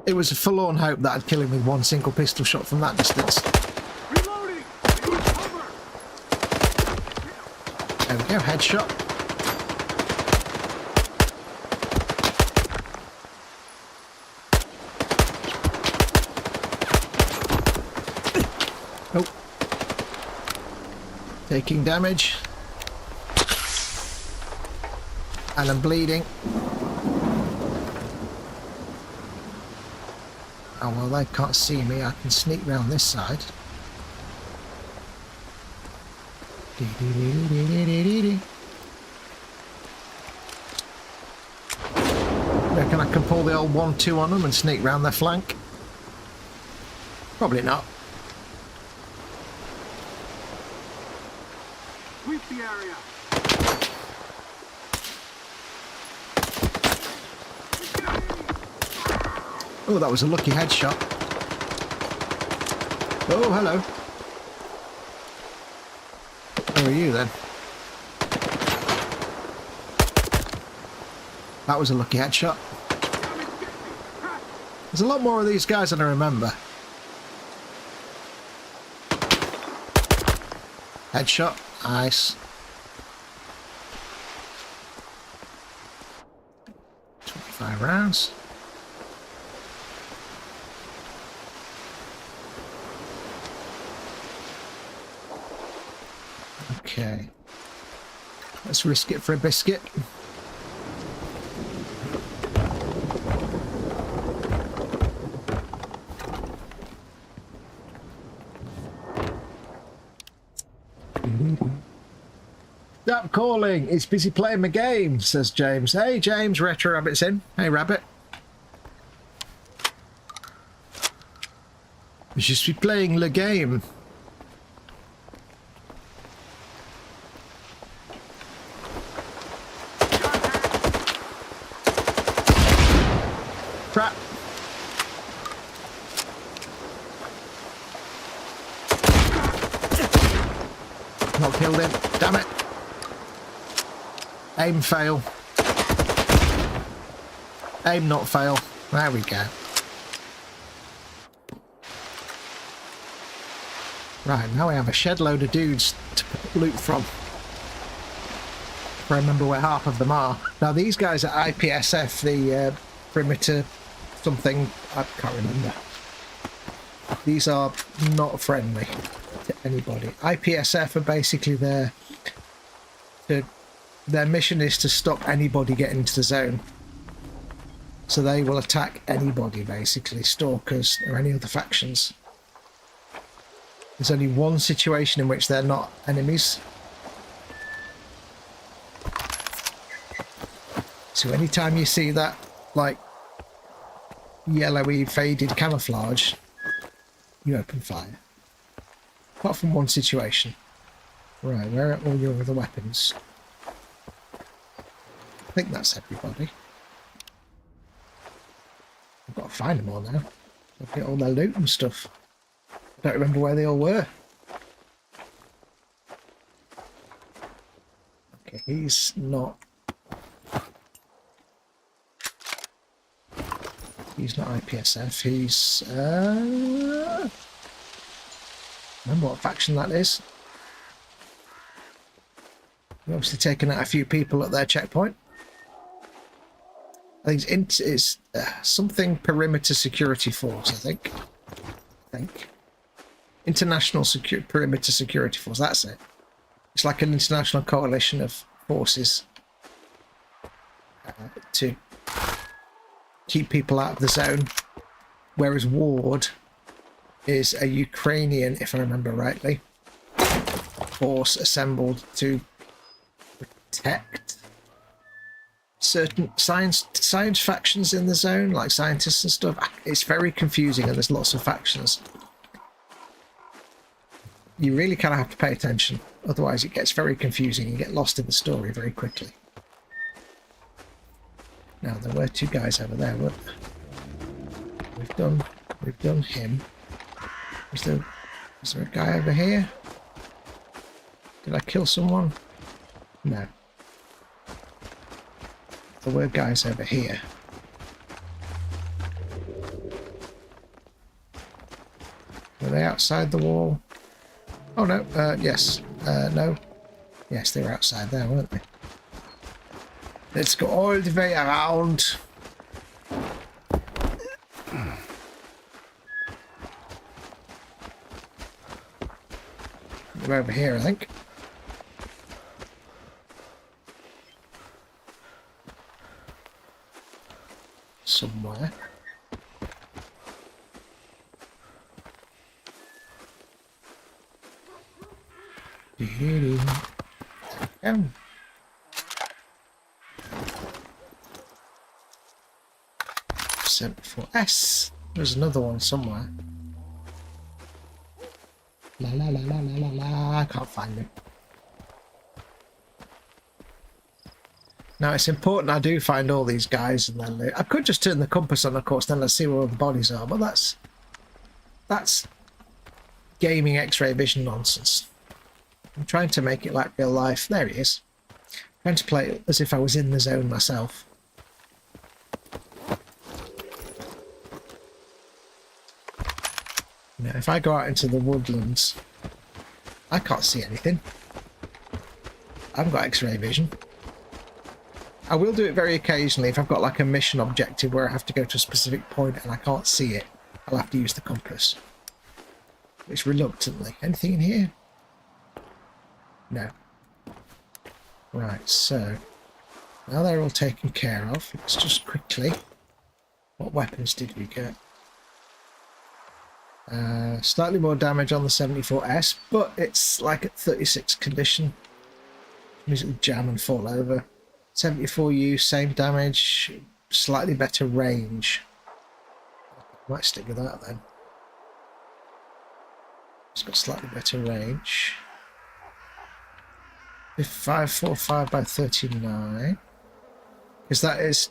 It was a forlorn hope that I'd kill him with one single pistol shot from that distance. Reloading! Cover! There we go, headshot. Oh. Taking damage. And I'm bleeding. Oh, well, they can't see me. I can sneak round this side. Reckon I can pull the old 1-2 on them and sneak round their flank? Probably not. Sweep the area. Oh, that was a lucky headshot. Oh, hello. Where are you then? That was a lucky headshot. There's a lot more of these guys than I remember. Headshot. Nice. 25 rounds. Okay. Let's risk it for a biscuit. Stop calling. It's busy playing my game, says James. Hey, James. Retro Rabbit's in. Hey, Rabbit. Je suis playing le game. Crap. Not killed him. Damn it. Aim fail. Aim not fail. There we go. Right, now we have a shed load of dudes to loot from. If I remember where half of them are. Now these guys are IPSF, the perimeter something, I can't remember. These are not friendly to anybody. IPSF are basically their mission is to stop anybody getting into the zone. So they will attack anybody basically, stalkers or any other factions. There's only one situation in which they're not enemies. So anytime you see that, like, yellowy faded camouflage, you open fire. Apart from one situation. Right, where are all your other weapons? I think that's everybody. I've got to find them all now. I've got all their loot and stuff. I don't remember where they all were. Okay, he's not... He's not IPSF, he's... remember what faction that is. We've obviously taken out a few people at their checkpoint. I think it's something perimeter security force, I think. International perimeter security force, that's it. It's like an international coalition of forces to keep people out of the zone. Whereas Ward is a Ukrainian, if I remember rightly, force assembled to protect certain science factions in the zone, like scientists and stuff. It's very confusing and there's lots of factions. you really kind of have to pay attention. Otherwise it gets very confusing. You get lost in the story very quickly. Now, there were two guys over there, weren't there? We've done him. Is there a guy over here? Did I kill someone? No. There were guys over here. Were they outside the wall? Oh no, yes. No. Yes, they were outside there, weren't they? Let's go all the way around. They're over here, I think. Somewhere. Down. 74S. There's another one somewhere. La la la la la la la. I can't find him. Now it's important I do find all these guys, and then I could just turn the compass on, of course, then let's see where all the bodies are. But that's gaming X-ray vision nonsense. I'm trying to make it like real life. There he is. I'm trying to play it as if I was in the zone myself. Now, if I go out into the woodlands, I can't see anything. I haven't got X-ray vision. I will do it very occasionally if I've got like a mission objective where I have to go to a specific point and I can't see it. I'll have to use the compass. It's reluctantly. Anything in here? No. Right, so now they're all taken care of. Let's just quickly. What weapons did we get? Slightly more damage on the 74S, but it's like at 36 condition. Use it jam and fall over. 74U, same damage, slightly better range. Might stick with that then. It's got slightly better range. 545 by 39. Because that is...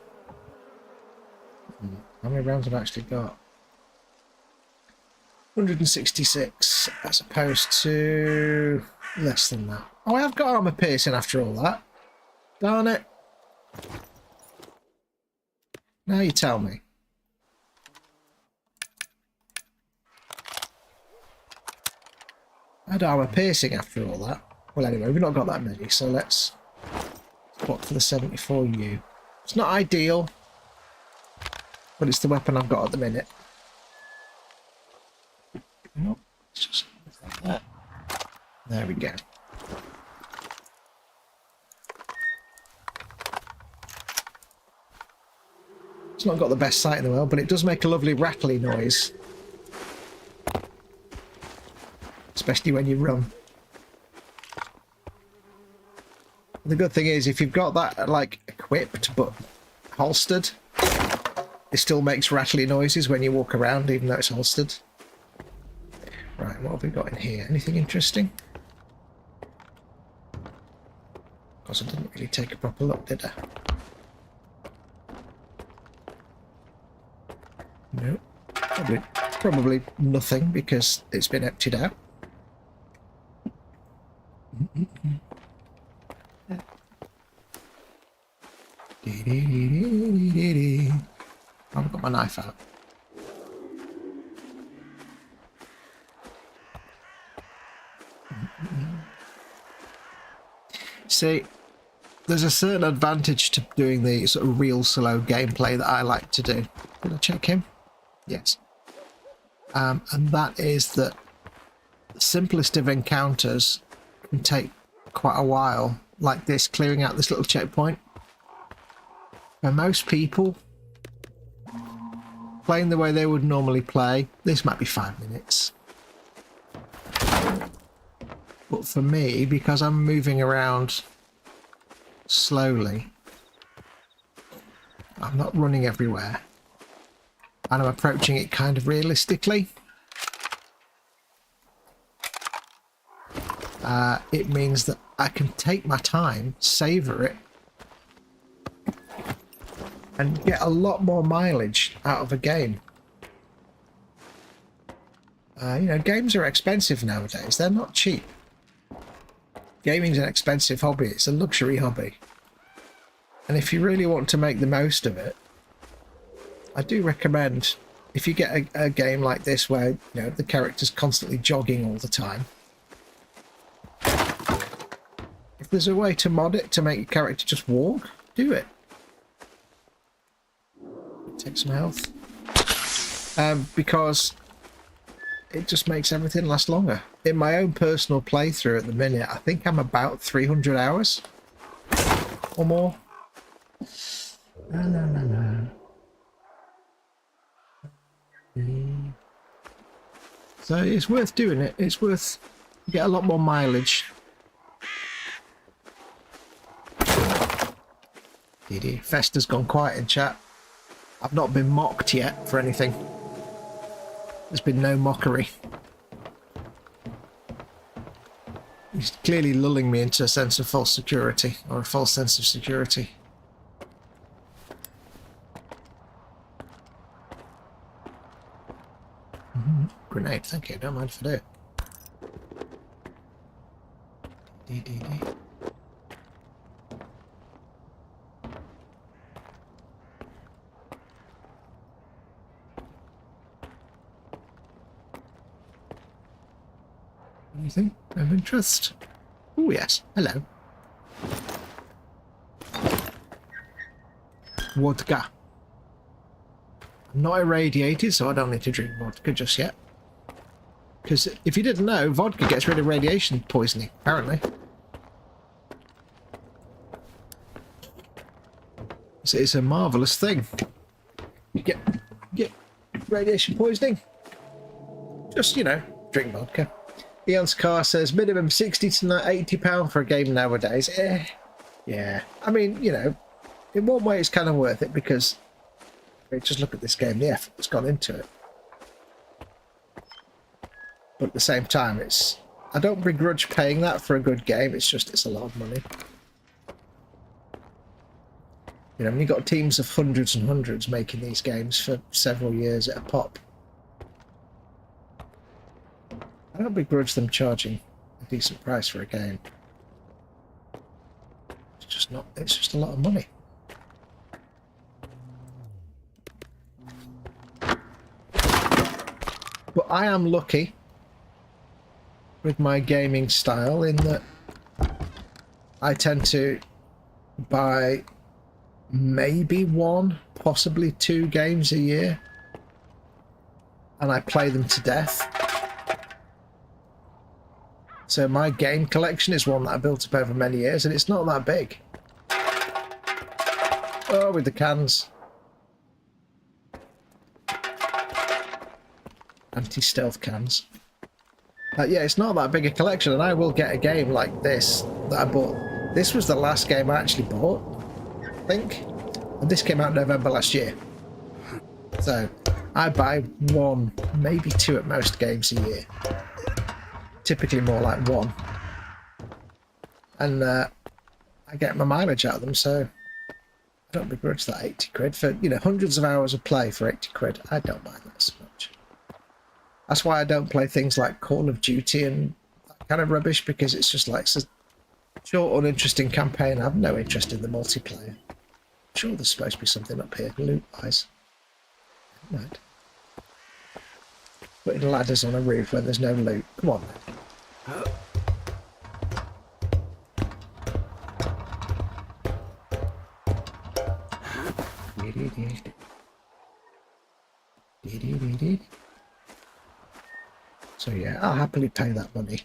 How many rounds have I actually got? 166 as opposed to less than that. Oh, I have got armor piercing after all that. Darn it. Now you tell me. I had armor piercing after all that. Well, anyway, we've not got that many, so let's swap for the 74U. It's not ideal, but it's the weapon I've got at the minute. Nope, it's just like that. There we go. It's not got the best sight in the world, but it does make a lovely rattly noise. Especially when you run. The good thing is, if you've got that, like, equipped but holstered, it still makes rattly noises when you walk around, even though it's holstered. Right, what have we got in here? Anything interesting? Of course, I didn't really take a proper look, did I? No. Probably nothing, because it's been emptied out. I've got my knife out. See, there's a certain advantage to doing the sort of real slow gameplay that I like to do. Did I check him? Yes. And that is that the simplest of encounters can take quite a while, like this, clearing out this little checkpoint. For most people, playing the way they would normally play, this might be 5 minutes. But for me, because I'm moving around slowly, I'm not running everywhere, and I'm approaching it kind of realistically, it means that I can take my time, savor it, and get a lot more mileage out of a game. You know, games are expensive nowadays. They're not cheap. Gaming's an expensive hobby. It's a luxury hobby. And if you really want to make the most of it, I do recommend, if you get a game like this where, you know, the character's constantly jogging all the time, if there's a way to mod it to make your character just walk, do it. Take some health. Because it just makes everything last longer. In my own personal playthrough at the minute, I think I'm about 300 hours or more. So it's worth doing it. It's worth, you get a lot more mileage. Festa's gone quiet in chat. I've not been mocked yet for anything. There's been no mockery. He's clearly lulling me into a sense of false security, or a false sense of security. Grenade, thank you, don't mind if I do. Anything of interest? Oh yes, hello. Vodka. I'm not irradiated, so I don't need to drink vodka just yet. Because if you didn't know, vodka gets rid of radiation poisoning, apparently. So it's a marvellous thing. You get radiation poisoning. Just, you know, drink vodka. Eon's Car says minimum £60 to £80 for a game nowadays. Yeah. I mean, you know, in one way it's kind of worth it because just look at this game, the effort that's gone into it. But at the same time, I don't begrudge paying that for a good game. It's just, it's a lot of money. You know, when you've got teams of hundreds and hundreds making these games for several years at a pop, I don't begrudge them charging a decent price for a game. It's just a lot of money. But I am lucky with my gaming style in that I tend to buy maybe one, possibly two games a year, and I play them to death. So my game collection is one that I built up over many years, and it's not that big. Oh, with the cans. Anti-stealth cans. Yeah, it's not that big a collection, and I will get a game like this that I bought. This was the last game I actually bought, I think. And this came out November last year. So I buy one, maybe two at most games a year. Typically more like one. And I get my mileage out of them, so I don't begrudge that 80 quid for, you know, hundreds of hours of play for 80 quid. I don't mind that so much. That's why I don't play things like Call of Duty and that kind of rubbish, because it's just like it's a short, uninteresting campaign. I have no interest in the multiplayer. I'm sure there's supposed to be something up here, loot-wise. Never mind. Putting ladders on a roof when there's no loot. Come on, then. So yeah, I'll happily pay that money.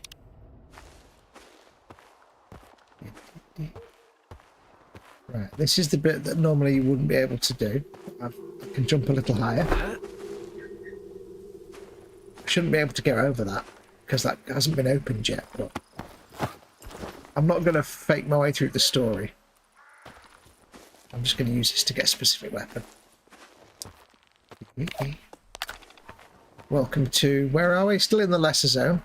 Right, this is the bit that normally you wouldn't be able to do. I can jump a little higher. I shouldn't be able to get over that because that hasn't been opened yet, but I'm not going to fake my way through the story. I'm just going to use this to get a specific weapon. Welcome to, where are we? Still in the lesser zone.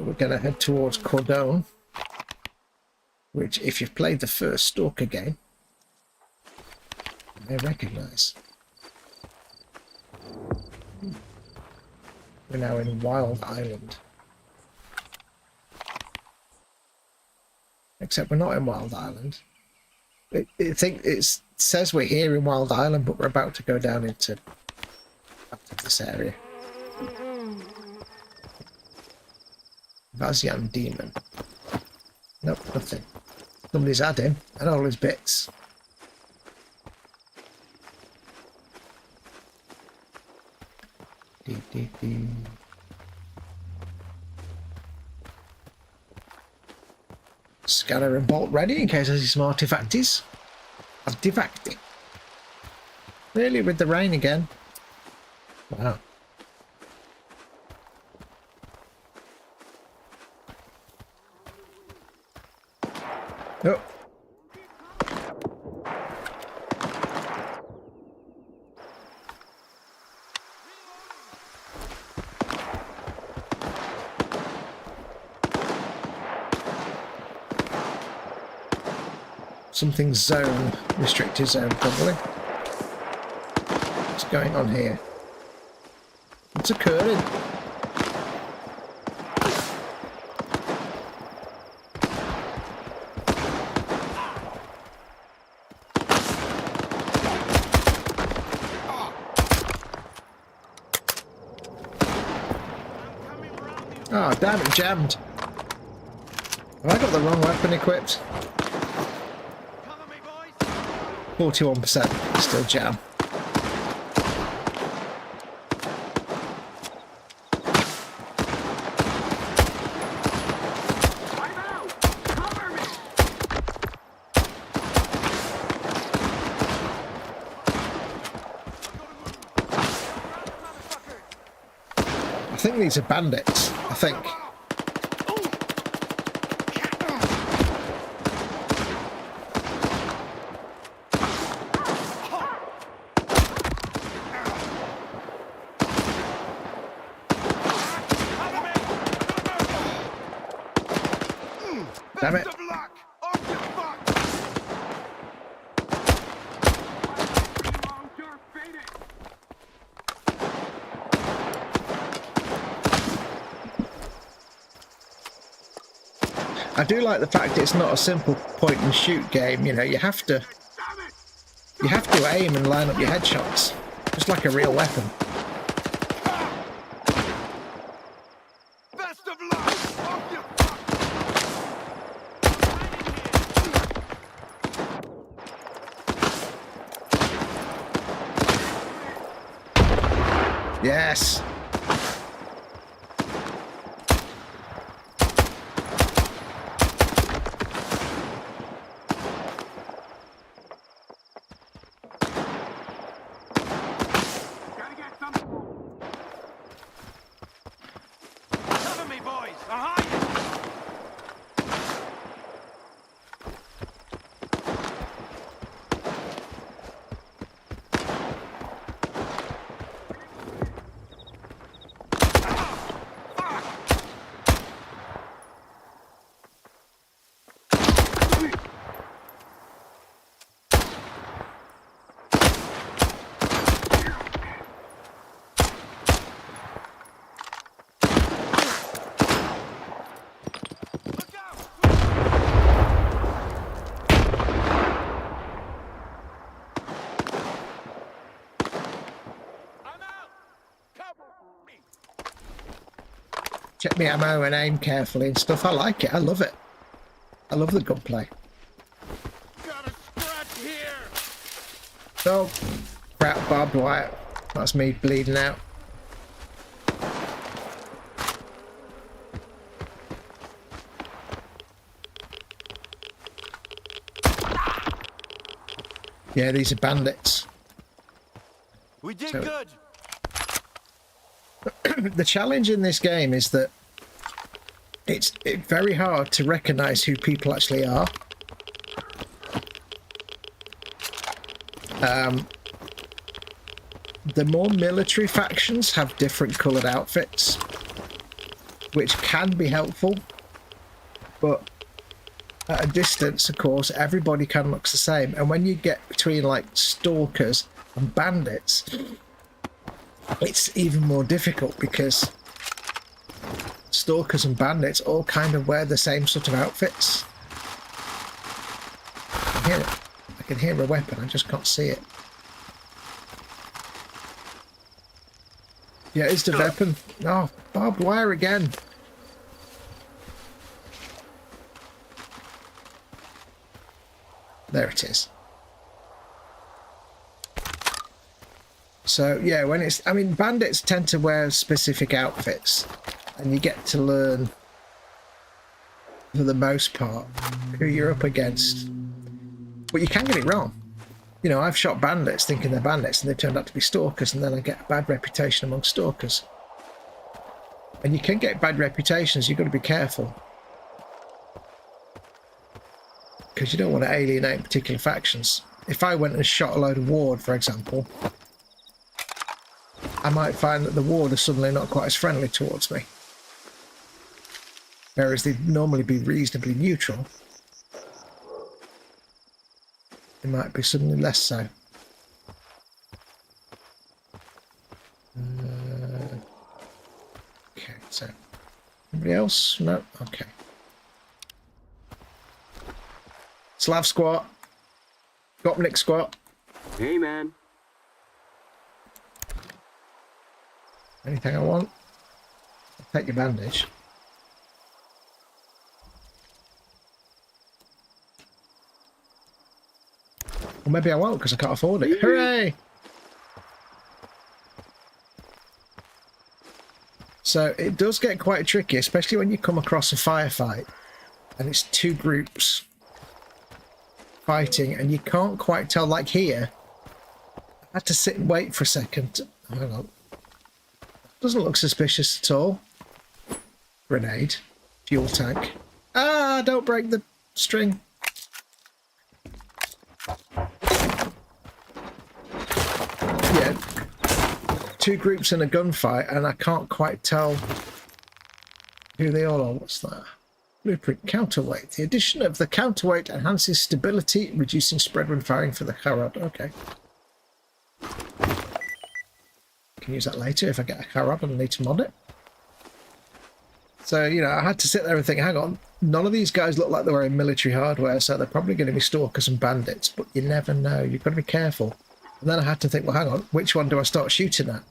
We're going to head towards Cordon, which, if you've played the first Stalker game, you may recognise. We're now in Wild Island. Except we're not in Wild Island. It says we're here in Wild Island, but we're about to go down into this area. Vazian Demon. Nope, nothing. Somebody's had him and all his bits. Scanner and bolt ready in case there's some artifacties. Artifacti. Really, with the rain again? Wow. Oh. Something zone, restricted zone probably. What's going on here? What's occurring? Oh, damn it, jammed. Have I got the wrong weapon equipped? 41%, still jam. I think these are bandits, I think. Damn it. I do like the fact it's not a simple point and shoot game, you know, you have to aim and line up your headshots, just like a real weapon. Yes. Cover me, boys. I'm hiding. Check my ammo and aim carefully and stuff. I like it. I love it. I love the gunplay. Got a scratch here. Oh, crap, barbed wire. That's me bleeding out. Yeah, these are bandits. We did good. The challenge in this game is that it's very hard to recognize who people actually are. The more military factions have different colored outfits. which can be helpful, but at a distance, of course, everybody kind of looks the same. And when you get between like stalkers and bandits, it's even more difficult because stalkers and bandits all kind of wear the same sort of outfits. I can hear it. I can hear a weapon, I just can't see it. Yeah, it's the weapon. Oh, barbed wire again. There it is. So, yeah, when it's... I mean, bandits tend to wear specific outfits. And you get to learn, for the most part, who you're up against. But you can get it wrong. You know, I've shot bandits thinking they're bandits, and they've turned out to be stalkers, and then I get a bad reputation among stalkers. And you can get bad reputations, you've got to be careful. Because you don't want to alienate particular factions. If I went and shot a load of Ward, for example, I might find that the Ward are suddenly not quite as friendly towards me. Whereas they'd normally be reasonably neutral. They might be suddenly less so. Okay, so... Anybody else? No? Okay. Slav squat. Gopnik squat. Hey, man. Anything I want? I'll take your bandage. Or maybe I won't because I can't afford it. Hooray! So it does get quite tricky, especially when you come across a firefight and it's two groups fighting and you can't quite tell. Like here, I had to sit and wait for a second. Hang on. Doesn't look suspicious at all. Grenade. Fuel tank. Ah, don't break the string. Yeah. Two groups in a gunfight and I can't quite tell who they all are. What's that? Blueprint counterweight. The addition of the counterweight enhances stability, reducing spread when firing for the Karad. Okay. Can use that later if I get a Karad and I need to mod it. So, you know, I had to sit there and think, hang on, none of these guys look like they're wearing military hardware, so they're probably going to be stalkers and bandits, but you never know. You've got to be careful. And then I had to think, well, hang on, which one do I start shooting at?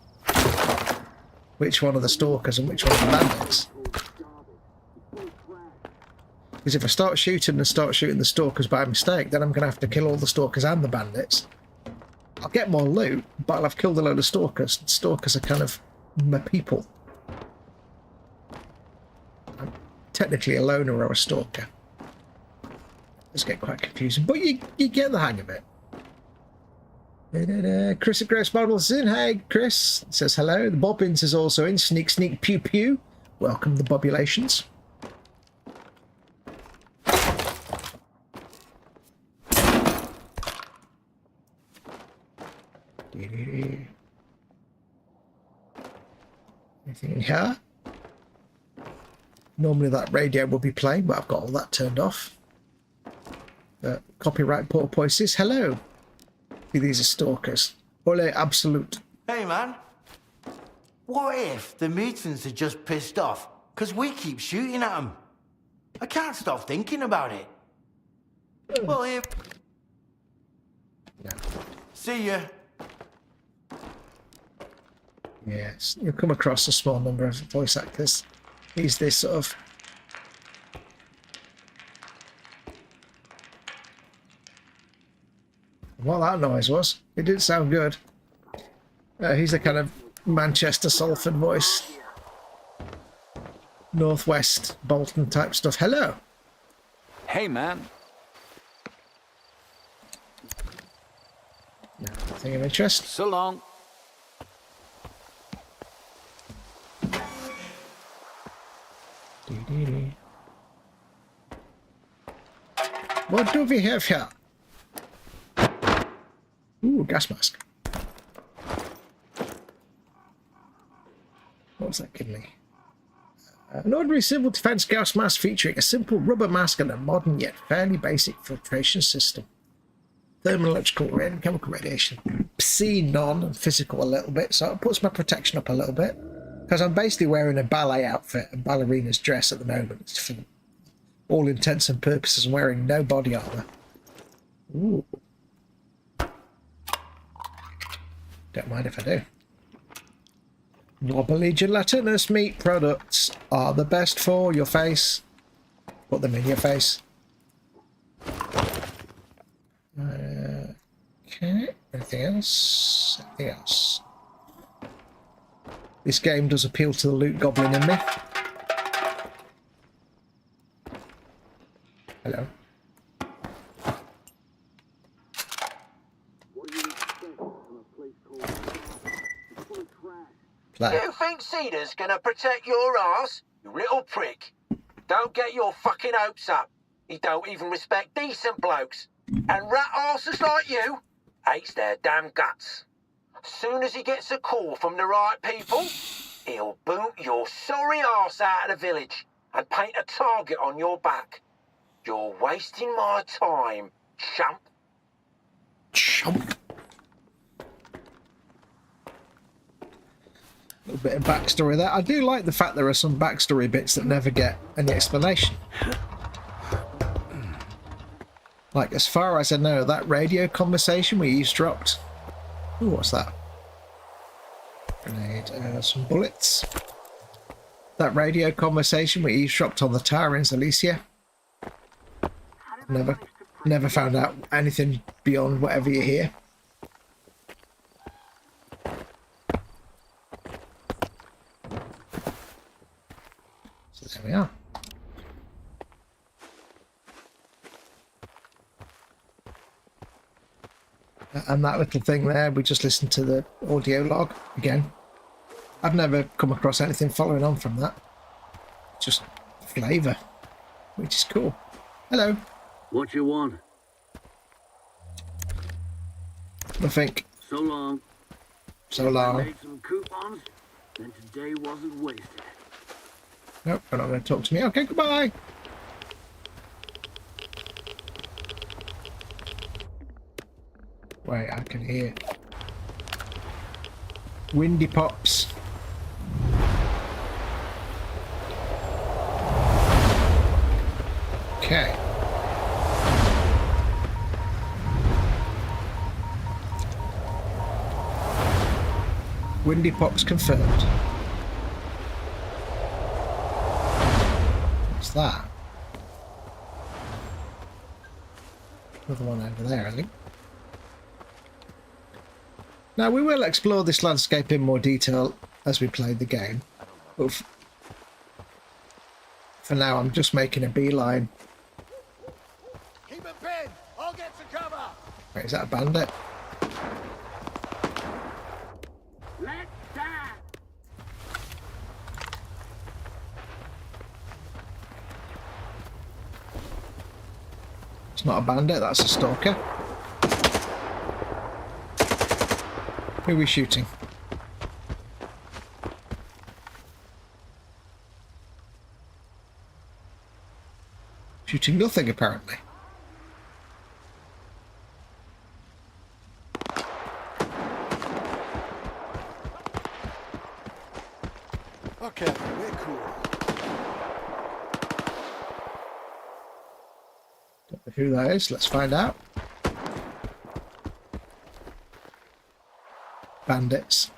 Which one are the stalkers and which one are the bandits? Because if I start shooting the stalkers by mistake, then I'm going to have to kill all the stalkers and the bandits. I'll get more loot, but I'll have killed a load of stalkers. Stalkers are kind of my people. I'm technically a loner or a stalker. It's get quite confusing, but you get the hang of it. Chris at Grace Models in. Hey, Chris says hello. The Bobbins is also in. Sneak, sneak, pew, pew. Welcome the Bobulations. Anything in here? Normally that radio will be playing, but I've got all that turned off. Copyright porpoises. Hello. These are stalkers. Ole absolute. Hey, man. What if the mutants are just pissed off because we keep shooting at them? I can't stop thinking about it. Well, if... No. See ya. Yes, you'll come across a small number of voice actors. He's this sort of... What that noise was, it didn't sound good. He's the kind of Manchester Salford voice. Northwest Bolton type stuff. Hello. Hey, man. Nothing of interest. So long. What do we have here? Ooh, gas mask. What was that giving me? An ordinary civil defense gas mask featuring a simple rubber mask and a modern yet fairly basic filtration system. Thermological and chemical radiation. Psi, non, and physical a little bit, so it puts my protection up a little bit. Because I'm basically wearing a ballet outfit, a ballerina's dress at the moment. For all intents and purposes, I'm wearing no body armor. Ooh. Don't mind if I do. Wobbly gelatinous meat products are the best for your face. Put them in your face. Okay, anything else? Anything else? This game does appeal to the loot goblin in me. Hello. Play. You think Cedar's gonna protect your ass? You little prick. Don't get your fucking hopes up. He don't even respect decent blokes. And rat asses like you hates their damn guts. Soon as he gets a call from the right people, he'll boot your sorry ass out of the village and paint a target on your back. You're wasting my time, chump. Chump. A little bit of backstory there. I do like the fact there are some backstory bits that never get any explanation. Like, as far as I know, that radio conversation we eavesdropped. Ooh, what's that? Grenade, some bullets. That radio conversation we eavesdropped on the tower in Zalicia. Never found out anything beyond whatever you hear. So there we are. And that little thing there, we just listened to the audio log again. I've never come across anything following on from that. Just flavour, which is cool. Hello. What you want? Nothing. So long. So I long. made some coupons, then today wasn't wasted. Nope, you're not going to talk to me. Okay, goodbye. Wait, I can hear windy pops. Okay. Windy pops confirmed. What's that? Another one over there, I think. Now, we will explore this landscape in more detail as we play the game, but for now I'm just making a beeline. Keep it pinned. I'll get to cover. Wait, is that a bandit? Let's die. It's not a bandit, that's a stalker. Who are we shooting? Shooting nothing, apparently. Okay, we're cool. Don't know who that is, let's find out. Bandits.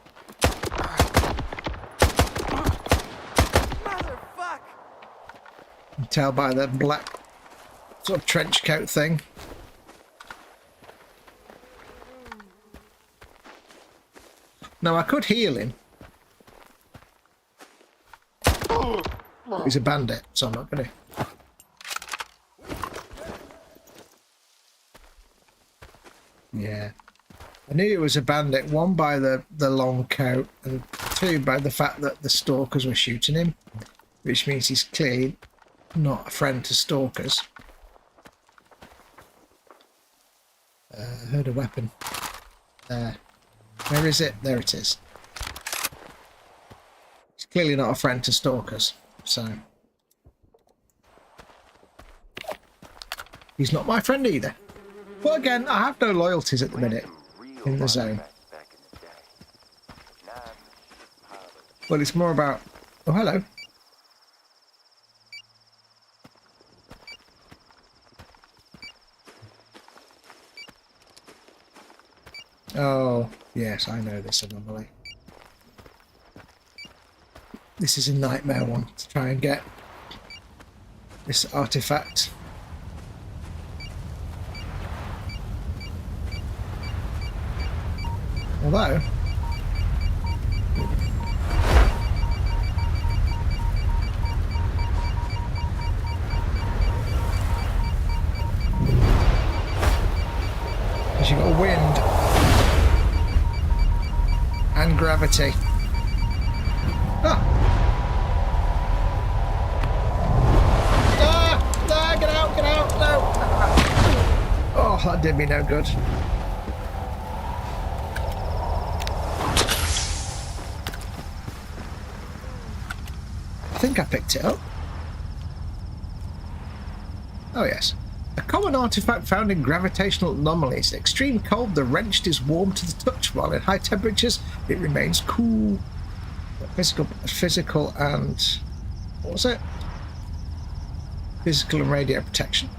Motherfuck! You can tell by the black sort of trench coat thing. Now I could heal him. He's a bandit, so I'm not gonna. Yeah. I knew it was a bandit, one by the long coat, and two by the fact that the stalkers were shooting him, which means he's clearly not a friend to stalkers. I heard a weapon. There. Where is it? There it is. He's clearly not a friend to stalkers. So he's not my friend either. But again, I have no loyalties at the minute in the zone. Well, it's more about... Oh, hello. Oh, yes, I know this anomaly. This is a nightmare one to try and get this artifact. Although... you've got wind and gravity. Ah! Ah! Ah! Get out! Get out! No! Oh, that did me no good. I think I picked it up. Oh yes. A common artifact found in gravitational anomalies. Extreme cold, the wrenched is warm to the touch, while in high temperatures it remains cool. Physical and... what was it? Physical and radio protection.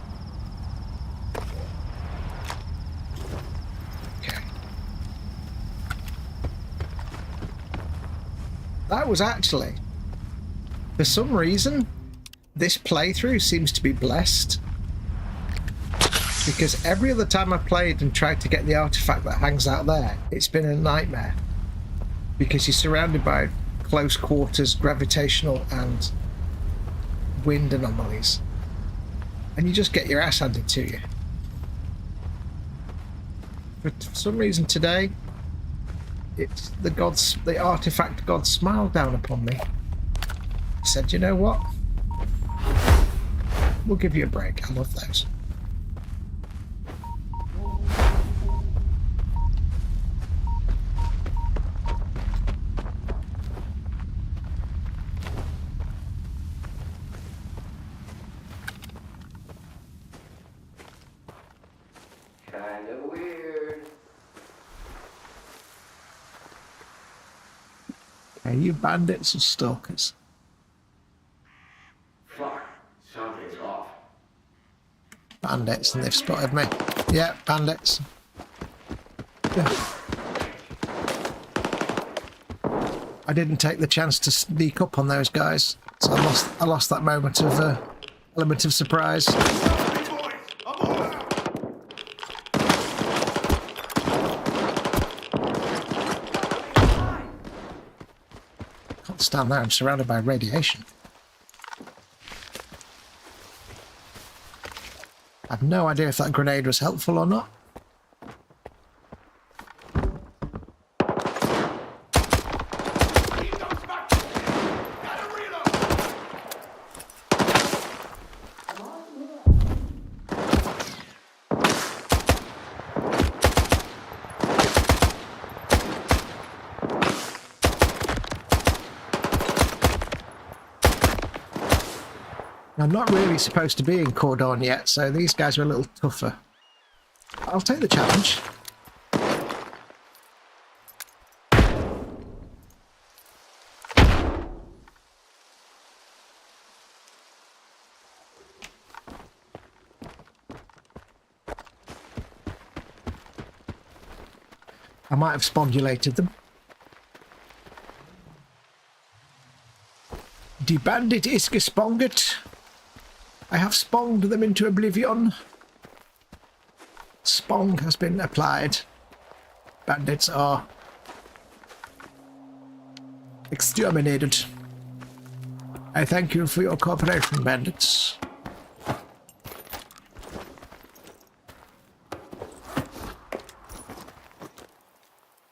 Okay. That was actually... for some reason, this playthrough seems to be blessed. Because every other time I've played and tried to get the artifact that hangs out there, it's been a nightmare. Because you're surrounded by close quarters, gravitational and wind anomalies. And you just get your ass handed to you. But for some reason today, it's the artifact god smiled down upon me. Said, you know what? We'll give you a break. I love those. Kinda weird. Are you bandits or stalkers? Fuck, something's off. Bandits, and they've spotted me. Yeah, bandits. Yeah. I didn't take the chance to sneak up on those guys, so I lost that moment of element of surprise. Can't stand there. I'm surrounded by radiation. I have no idea if that grenade was helpful or not. I'm not really supposed to be in Cordon yet, so these guys are a little tougher. I'll take the challenge. I might have spondulated them. Die Bandit ist gesponget. I have sponged them into oblivion. Spong has been applied. Bandits are exterminated. I thank you for your cooperation, bandits.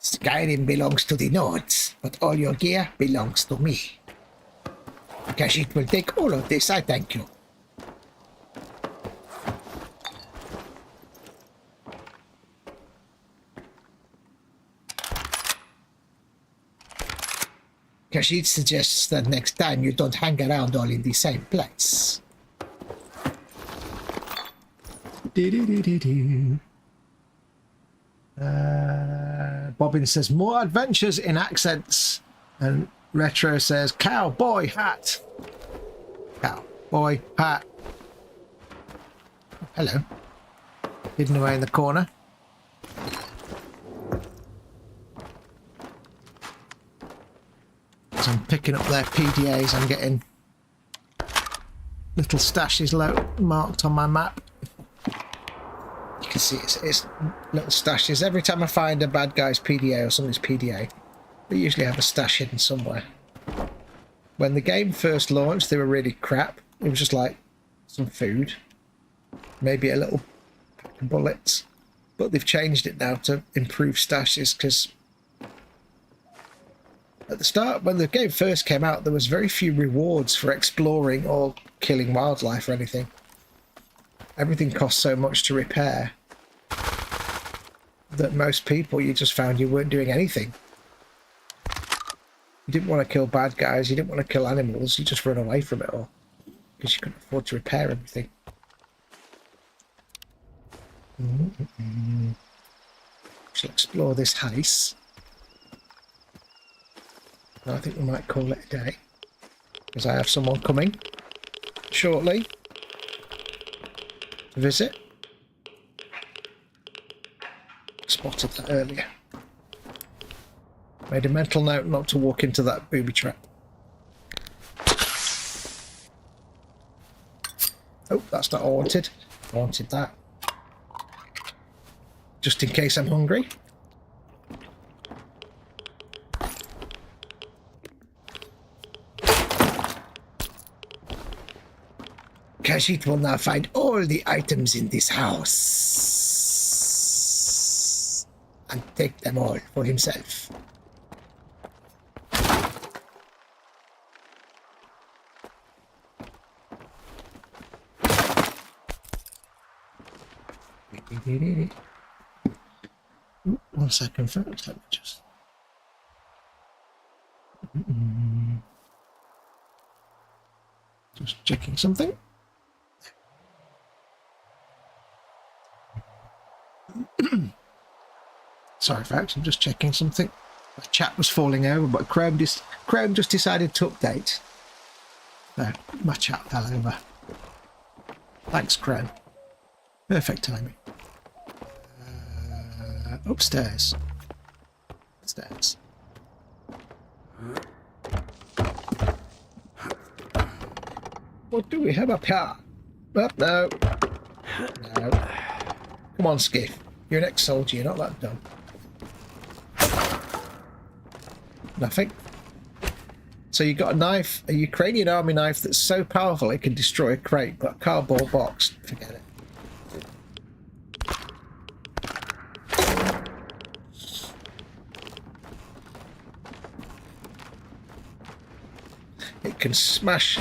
Skyrim belongs to the Nords, but all your gear belongs to me. Kashyyyk will take all of this, I thank you. Because it suggests that next time you don't hang around all in the same place. Bobbin says, more adventures in accents. And Retro says, cowboy hat. Cowboy hat. Hello. Hidden away in the corner. As I'm picking up their PDAs, I'm getting little stashes marked on my map. You can see it's little stashes. Every time I find a bad guy's PDA or somebody's PDA, they usually have a stash hidden somewhere. When the game first launched, they were really crap. It was just like some food, maybe a little pack of bullets. But they've changed it now to improve stashes, because at the start, when the game first came out, there was very few rewards for exploring or killing wildlife or anything. Everything cost so much to repair that most people, you just found you weren't doing anything. You didn't want to kill bad guys, you didn't want to kill animals, you just run away from it all because you couldn't afford to repair everything. Shall explore this house. I think we might call it a day, because I have someone coming shortly to visit. Spotted that earlier. Made a mental note not to walk into that booby trap. Oh, that's not haunted. I wanted that. Just in case I'm hungry. Kashit will now find all the items in this house and take them all for himself. One second first, let me just checking something. Sorry folks, I'm just checking something. My chat was falling over, but Chrome just decided to update. No, my chat fell over. Thanks, Chrome. Perfect timing. Upstairs. Upstairs. What do we have up here? Oh, no. No. Come on, Skif. You're an ex-soldier, you're not that dumb. Nothing. So you got a knife, a Ukrainian army knife that's so powerful it can destroy a crate, but a cardboard box, forget it. It can smash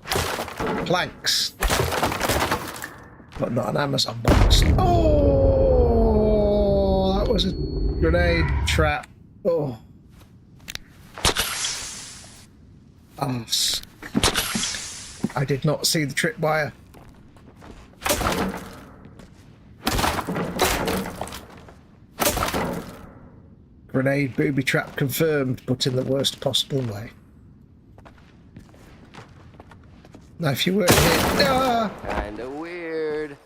planks, but not an Amazon box. Oh, that was a grenade trap. Oh. Oh, I did not see the tripwire. Grenade booby trap confirmed, but in the worst possible way. Now, if you weren't here... Ah! Kinda weird.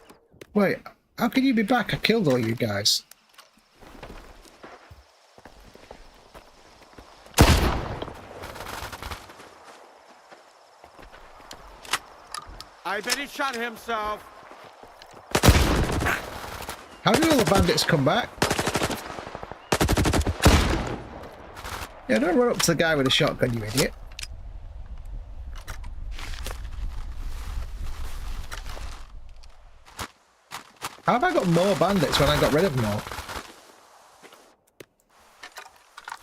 Wait, how can you be back? I killed all you guys. I bet he shot himself. How did all the bandits come back? Yeah, don't run up to the guy with a shotgun, you idiot. How have I got more bandits when I got rid of them all?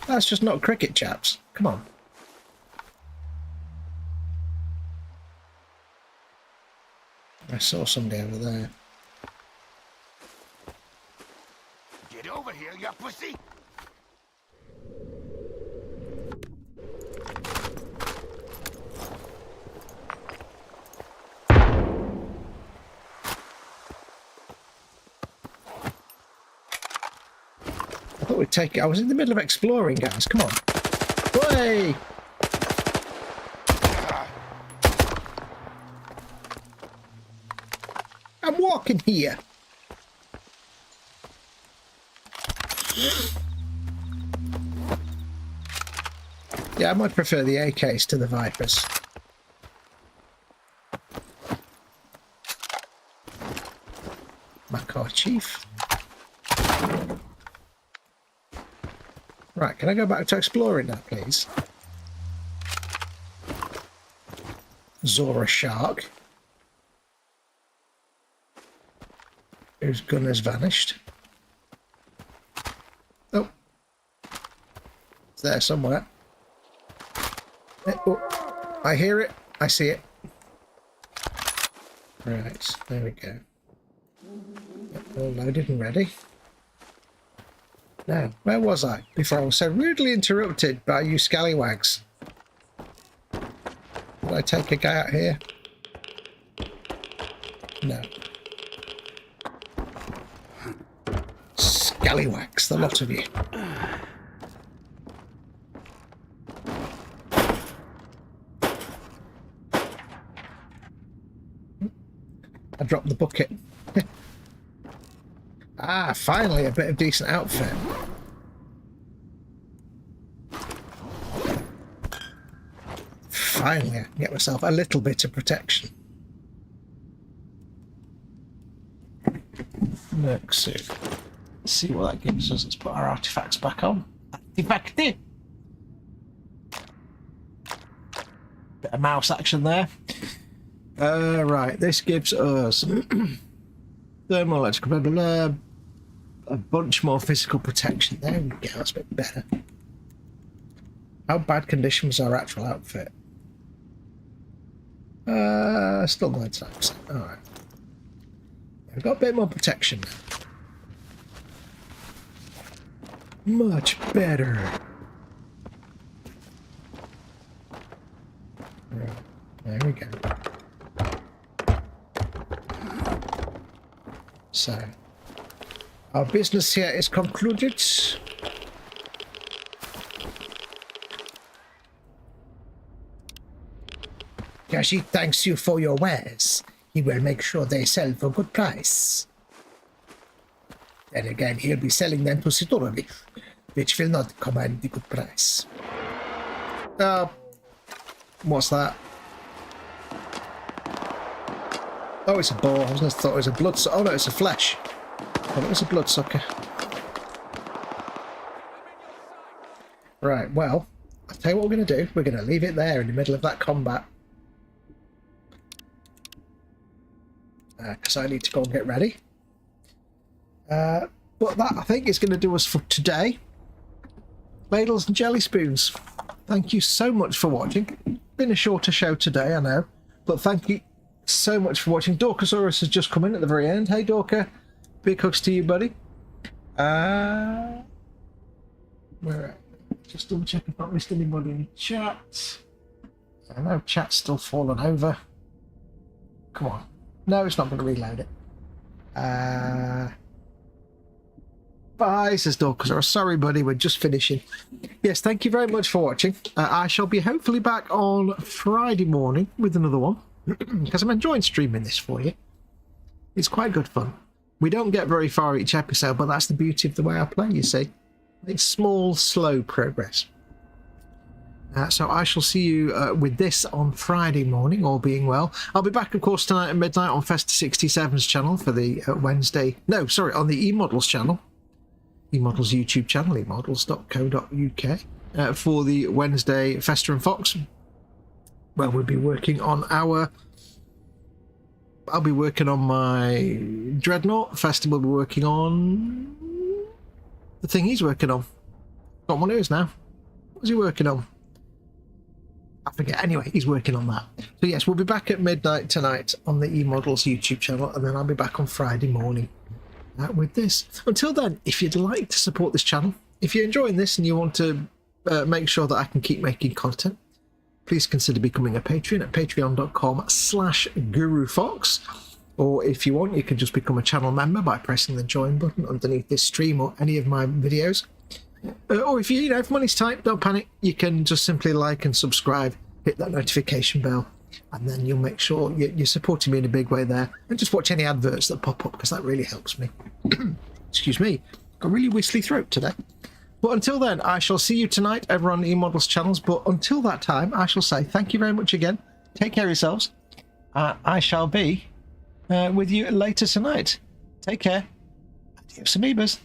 That's just not cricket, chaps. Come on. I saw somebody over there. Get over here, you pussy! thought we'd take it. I was in the middle of exploring, guys. Come on. Way! I'm walking here. Yeah, I might prefer the AKs to the Vipers. Macar Chief. Right, can I go back to exploring now, please? Zora Shark. Whose gun has vanished. Oh. It's there somewhere. Oh, I hear it. I see it. Right, there we go. All loaded and ready. Now, where was I before I was so rudely interrupted by you scallywags? Did I take a guy out here? No. Scallywags, the lot of you. I dropped the bucket. Ah, finally a bit of decent outfit. Finally I can get myself a little bit of protection. Merc suit. Let's see what that gives us. Let's put our artifacts back on. Artifacty! Bit of mouse action there. Right, this gives us thermal, electrical, blah, blah, blah, a bunch more physical protection. There we go, that's a bit better. How bad condition was our actual outfit? Still 99%. Alright. We've got a bit more protection now. Much better. Right, there we go. So, our business here is concluded. Kashi thanks you for your wares. He will make sure they sell for good price. Then again, he'll be selling them to Sidorovich, which will not command the good price. What's that? Oh, it's a ball. I was going to thought it was a bloodsucker. Oh no, it's a flesh. Oh, it was a bloodsucker. Right, well, I'll tell you what we're going to do. We're going to leave it there in the middle of that combat. Because I need to go and get ready. But that, I think, is going to do us for today. Ladles and jelly spoons. Thank you so much for watching. Been a shorter show today, I know. But thank you so much for watching. Dorkasaurus has just come in at the very end. Hey, Dorka. Big hugs to you, buddy. Where at? Just double check I've not missed anybody in chat. I know chat's still fallen over. Come on. No, it's not going to reload it. Bye, says Dorkasaurus. Sorry, buddy, we're just finishing. Yes, thank you very much for watching. I shall be hopefully back on Friday morning with another one. Because I'm enjoying streaming this for you. It's quite good fun. We don't get very far each episode, but that's the beauty of the way I play, you see. It's small, slow progress. So I shall see you with this on Friday morning, all being well. I'll be back, of course, tonight at midnight on Festa67's channel for the Wednesday... No, sorry, on the eModels channel. eModels YouTube channel, emodels.co.uk, for the Wednesday Festa and Fox. Well, we'll be working on our... I'll be working on my Dreadnought. Festa will be working on... the thing he's working on. Got one of his now. What's he working on? I forget. Anyway, he's working on that. So yes, we'll be back at midnight tonight on the eModels YouTube channel, and then I'll be back on Friday morning with this. Until then, if you'd like to support this channel, if you're enjoying this and you want to make sure that I can keep making content, please consider becoming a Patreon at patreon.com/gurufoxx. Or if you want, you can just become a channel member by pressing the join button underneath this stream or any of my videos. Or if you know, if money's tight, don't panic. You can just simply like and subscribe, hit that notification bell, and then you'll make sure you're supporting me in a big way there. And just watch any adverts that pop up, because that really helps me. Excuse me, got a really whistly throat today. But until then, I shall see you tonight over on eModels channels. But until that time, I shall say thank you very much again. Take care of yourselves. I shall be with you later tonight. Take care. Adios, amoebas.